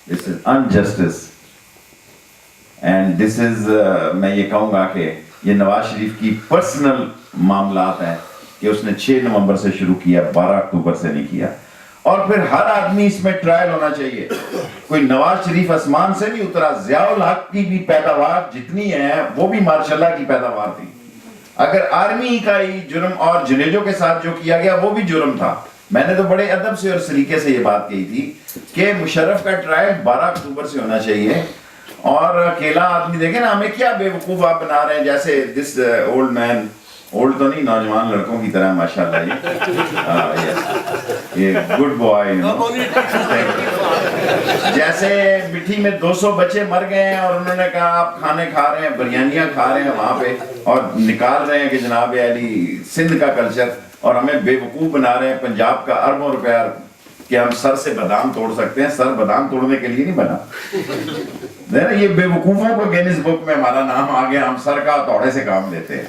Speaker 12: This is injustice. And this is, میں یہ کہوں گا کہ یہ نواز شریف کی پرسنل معاملات ہیں کہ اس نے 6 نومبر سے شروع کیا، 12 اکتوبر سے نہیں کیا. اور پھر ہر آدمی اس میں ٹرائل ہونا چاہیے. کوئی نواز شریف آسمان سے نہیں اترا. ضیاء الحق کی بھی پیداوار جتنی ہے وہ بھی ماشاء اللہ کی پیداوار تھی. اگر آرمی کا ہی جرم اور جنیجو کے ساتھ جو کیا گیا وہ بھی جرم تھا. میں نے تو بڑے ادب سے اور سلیقے سے یہ بات کہی تھی کہ مشرف کا ٹرائل 12 اکتوبر سے ہونا چاہیے. اور اکیلا آدمی دیکھیں نا ہمیں کیا بے وقوف آپ بنا رہے ہیں, جیسے دس اولڈ مین, اولڈ تو نہیں, نوجوان لڑکوں کی طرح ماشاءاللہ یہ گڈ بوائے, جیسے مٹھی میں 200 بچے مر گئے ہیں اور انہوں نے کہا آپ کھانے کھا رہے ہیں, بریانیاں کھا رہے ہیں وہاں پہ, اور نکال رہے ہیں کہ جناب علی سندھ کا کلچر, اور ہمیں بے وقوف بنا رہے ہیں پنجاب کا اربوں روپیہ کہ ہم سر سے بادام توڑ سکتے ہیں. سر بادام توڑنے کے لیے نہیں بنا, یہ بے وقوفوں کو گینس بک میں ہمارا نام آ گیا, ہم سر کا توڑے سے کام لیتے ہیں,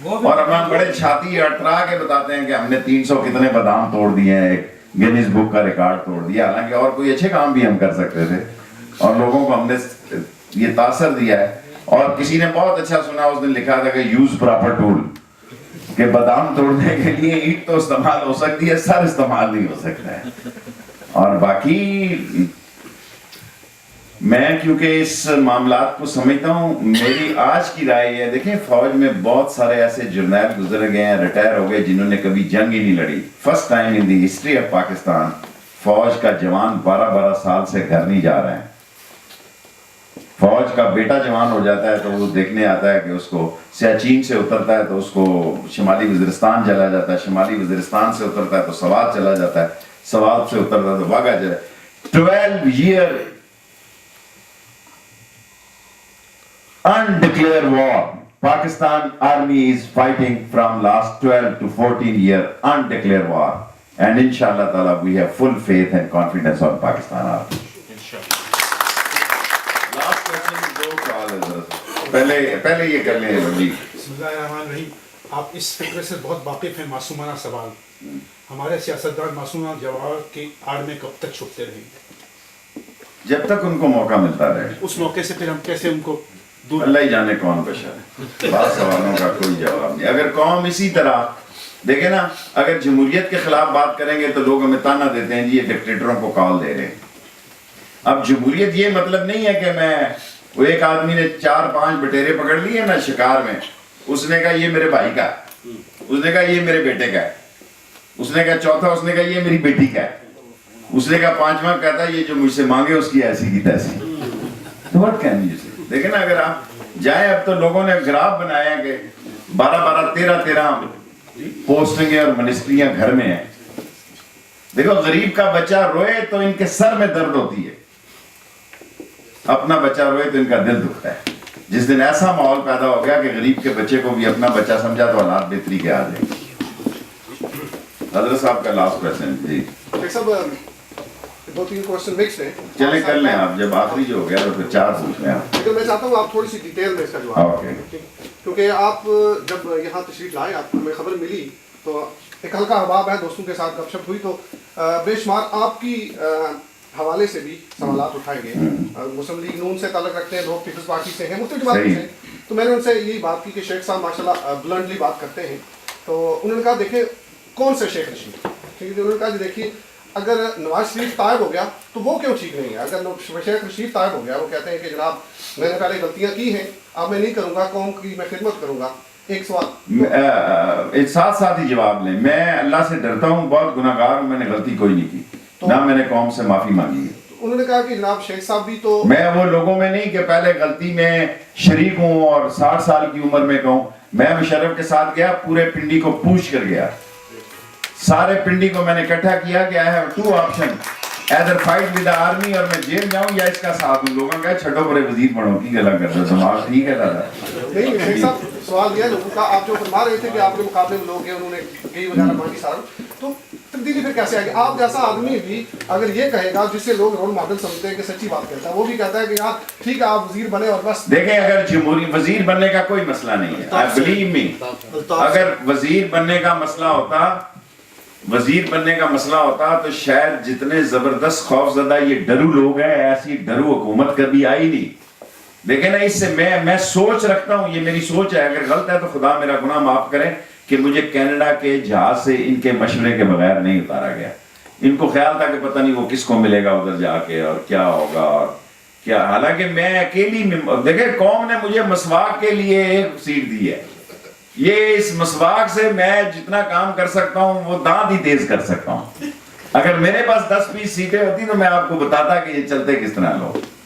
Speaker 12: اور ہم بڑے چھاتی اٹرا کے بتاتے ہیں کہ ہم نے 300 کتنے بادام توڑ دیے ہیں, ایک گینس بک کا ریکارڈ توڑ دیا, حالانکہ اور کوئی اچھے کام بھی ہم کر سکتے تھے, اور لوگوں کو ہم نے یہ تاثر دیا ہے. اور کسی نے بہت اچھا سنا, اس نے لکھا تھا کہ یوز پراپر ٹول, کہ بادام توڑنے کے لیے اینٹ تو استعمال ہو سکتی ہے, سر استعمال نہیں ہو سکتا ہے. اور باقی میں کیونکہ اس معاملات کو سمجھتا ہوں, میری آج کی رائے ہے, دیکھیں فوج میں بہت سارے ایسے جرنیل گزر گئے ہیں, ریٹائر ہو گئے, جنہوں نے کبھی جنگ ہی نہیں لڑی. First time in the history of Pakistan فوج کا جوان 12 سال سے گھر نہیں جا رہے ہیں. فوج کا بیٹا جوان ہو جاتا ہے تو وہ دیکھنے آتا ہے کہ اس کو سیاچین سے اترتا ہے تو اس کو شمالی وزیرستان چلا جاتا ہے, شمالی وزیرستان سے اترتا ہے تو سوات چلا جاتا ہے, سوات سے اترتا ہے تو واگا چلا. 12 year undeclared war. Pakistan army is fighting from last 12 to 14 year undeclared war, and inshallah ta'ala we have full faith and confidence on Pakistan army. Last question, دو سوال ہے, پہلے یہ کر لیں جی.
Speaker 15: بسم اللہ الرحمن الرحیم. آپ اس فکر سے بہت واقف ہیں, معصومانہ سوال. ہمارے سیاستدان معصومانہ جواب کی آڑ میں کب تک چھپتے رہیں گے؟
Speaker 12: جب تک ان کو موقع ملتا رہے.
Speaker 15: اس موقع سے پھر ہم کیسے ان کو
Speaker 12: اللہ ہی جانے کون بشر ہے, بعض سوالوں کا کوئی جواب نہیں. اگر قوم اسی طرح دیکھیں نا, اگر جمہوریت کے خلاف بات کریں گے تو لوگ ہمیں تانا دیتے ہیں جی یہ ڈکٹیٹروں کو کال دے رہے ہیں. اب جمہوریت یہ مطلب نہیں ہے کہ میں, وہ ایک آدمی نے 4-5 بٹیرے پکڑ لیے نا شکار میں, اس نے کہا یہ میرے بھائی کا, اس نے کہا یہ میرے بیٹے کا ہے, اس نے کہا چوتھا, اس نے کہا یہ میری بیٹی کا ہے, اس نے کہا پانچواں کہتا یہ جو مجھ سے مانگے اس کی ایسی کی تیسی. تو what can you say؟ دیکھیں نا اگر آپ جائیں, اب تو لوگوں نے گراف بنایا کہ 13 پوسٹنگیں اور منسٹریاں گھر میں ہیں. دیکھو غریب کا بچہ روئے تو ان کے سر میں درد ہوتی ہے, اپنا بچہ روئے تو ان کا دل دکھتا ہے. جس دن ایسا ماحول پیدا ہو گیا کہ غریب کے بچے کو بھی اپنا بچہ سمجھا تو حالات بہتری کے آ جائیں گے. حضرت صاحب کا لاسٹ کوسچن جی.
Speaker 5: دو تین کوشچن مکس ہیں,
Speaker 12: چلیں کر لیں آپ, جب آخری جو ہو گیا تو پھر 4 پوچھ لیں آپ.
Speaker 5: لیکن میں چاہتا ہوں آپ تھوڑی سی ڈیٹیل میں اس کا جواب دیں, کیونکہ آپ جب یہاں تشریف لائے, آپ ہمیں خبر ملی تو ایک ہلکا احباب ہے, دوستوں کے ساتھ گپ شپ ہوئی تو بے شمار آپ کی حوالے سے بھی سوالات اٹھائے گئے. مسلم لیگ نون سے تعلق رکھتے ہیں, لوگ پیپلز پارٹی سے ہیں, مختلف جماعتوں سے. تو میں نے ان سے یہی بات کی کہ شیخ صاحب ماشاءاللہ بلنٹلی بات کرتے ہیں. تو انہوں نے کہا دیکھیں کون سے شیخ رشید, ٹھیک ہے, انہوں نے کہا دیکھیے اگر نواز شریف طائب ہو گیا تو وہ کیوں ٹھیک نہیں ہے. اگر شیخ رشید طائب ہو گیا, وہ کہتے ہیں کہ جناب میں نے پہلے غلطیاں کی ہیں, اب میں نہیں کروں گا, قوم کی میں خدمت کروں گا. ایک سوال
Speaker 12: ساتھ ساتھ ہی جواب لیں. میں اللہ سے ڈرتا ہوں, بہت گناہ گار ہوں, میں نے غلطی کوئی نہیں کی, نہ میں نے قوم سے معافی مانگی ہے.
Speaker 5: انہوں نے کہا کہ جناب شیخ صاحب بھی تو,
Speaker 12: میں وہ لوگوں میں نہیں کہ پہلے غلطی میں شریک ہوں اور 60 سال کی عمر میں کہوں. میں مشرف کے ساتھ گیا, پورے پنڈی کو پوچھ کر گیا, سارے پنڈی کو میں نے اکٹھا کیا کہ I have 2 options, either fight with the army اور میں جیل جاؤں یا اس کا ساتھ ہوں. لوگوں کا چھٹو پرے وزیر بڑھو کی گلا کر رہے, دماغ ٹھیک ہے دادا.
Speaker 5: نہیں شیخ صاحب سوال یہ لوگوں کا, آپ جو فرما رہے تھے کہ آپ کے مقابلے میں لوگ ہیں, انہوں نے کئی وغیرہ مانگی سارا, تو تبدیلی پھر کیسے آئے گی؟ آپ جیسا آدمی بھی اگر یہ کہے گا جس سے لوگ رول ماڈل سمجھتے ہیں کہ سچی بات کہتا ہے, وہ بھی کہتا ہے کہ یار ٹھیک ہے آپ وزیر بنے اور بس.
Speaker 12: دیکھیں اگر جمہوری وزیر بننے کا کوئی مسئلہ نہیں ہے, بلیو می, اگر وزیر بننے کا مسئلہ ہوتا تو شاید جتنے زبردست خوف زدہ یہ ڈرو لوگ ہیں, ایسی ڈرو حکومت کبھی آئی نہیں. دیکھیں نا, اس سے میں سوچ رکھتا ہوں, یہ میری سوچ ہے, اگر غلط ہے تو خدا میرا گناہ معاف کرے, کہ مجھے کینیڈا کے جہاز سے ان کے مشورے کے بغیر نہیں اتارا گیا. ان کو خیال تھا کہ پتہ نہیں وہ کس کو ملے گا ادھر جا کے اور کیا ہوگا اور کیا, حالانکہ میں اکیلی, دیکھیں قوم نے مجھے مسواک کے لیے 1 سیٹ دی ہے. یہ اس مسواک سے میں جتنا کام کر سکتا ہوں وہ دانت ہی تیز کر سکتا ہوں. اگر میرے پاس 10-20 سیٹیں ہوتی تو میں آپ کو بتاتا کہ یہ چلتے کس طرح لوگ.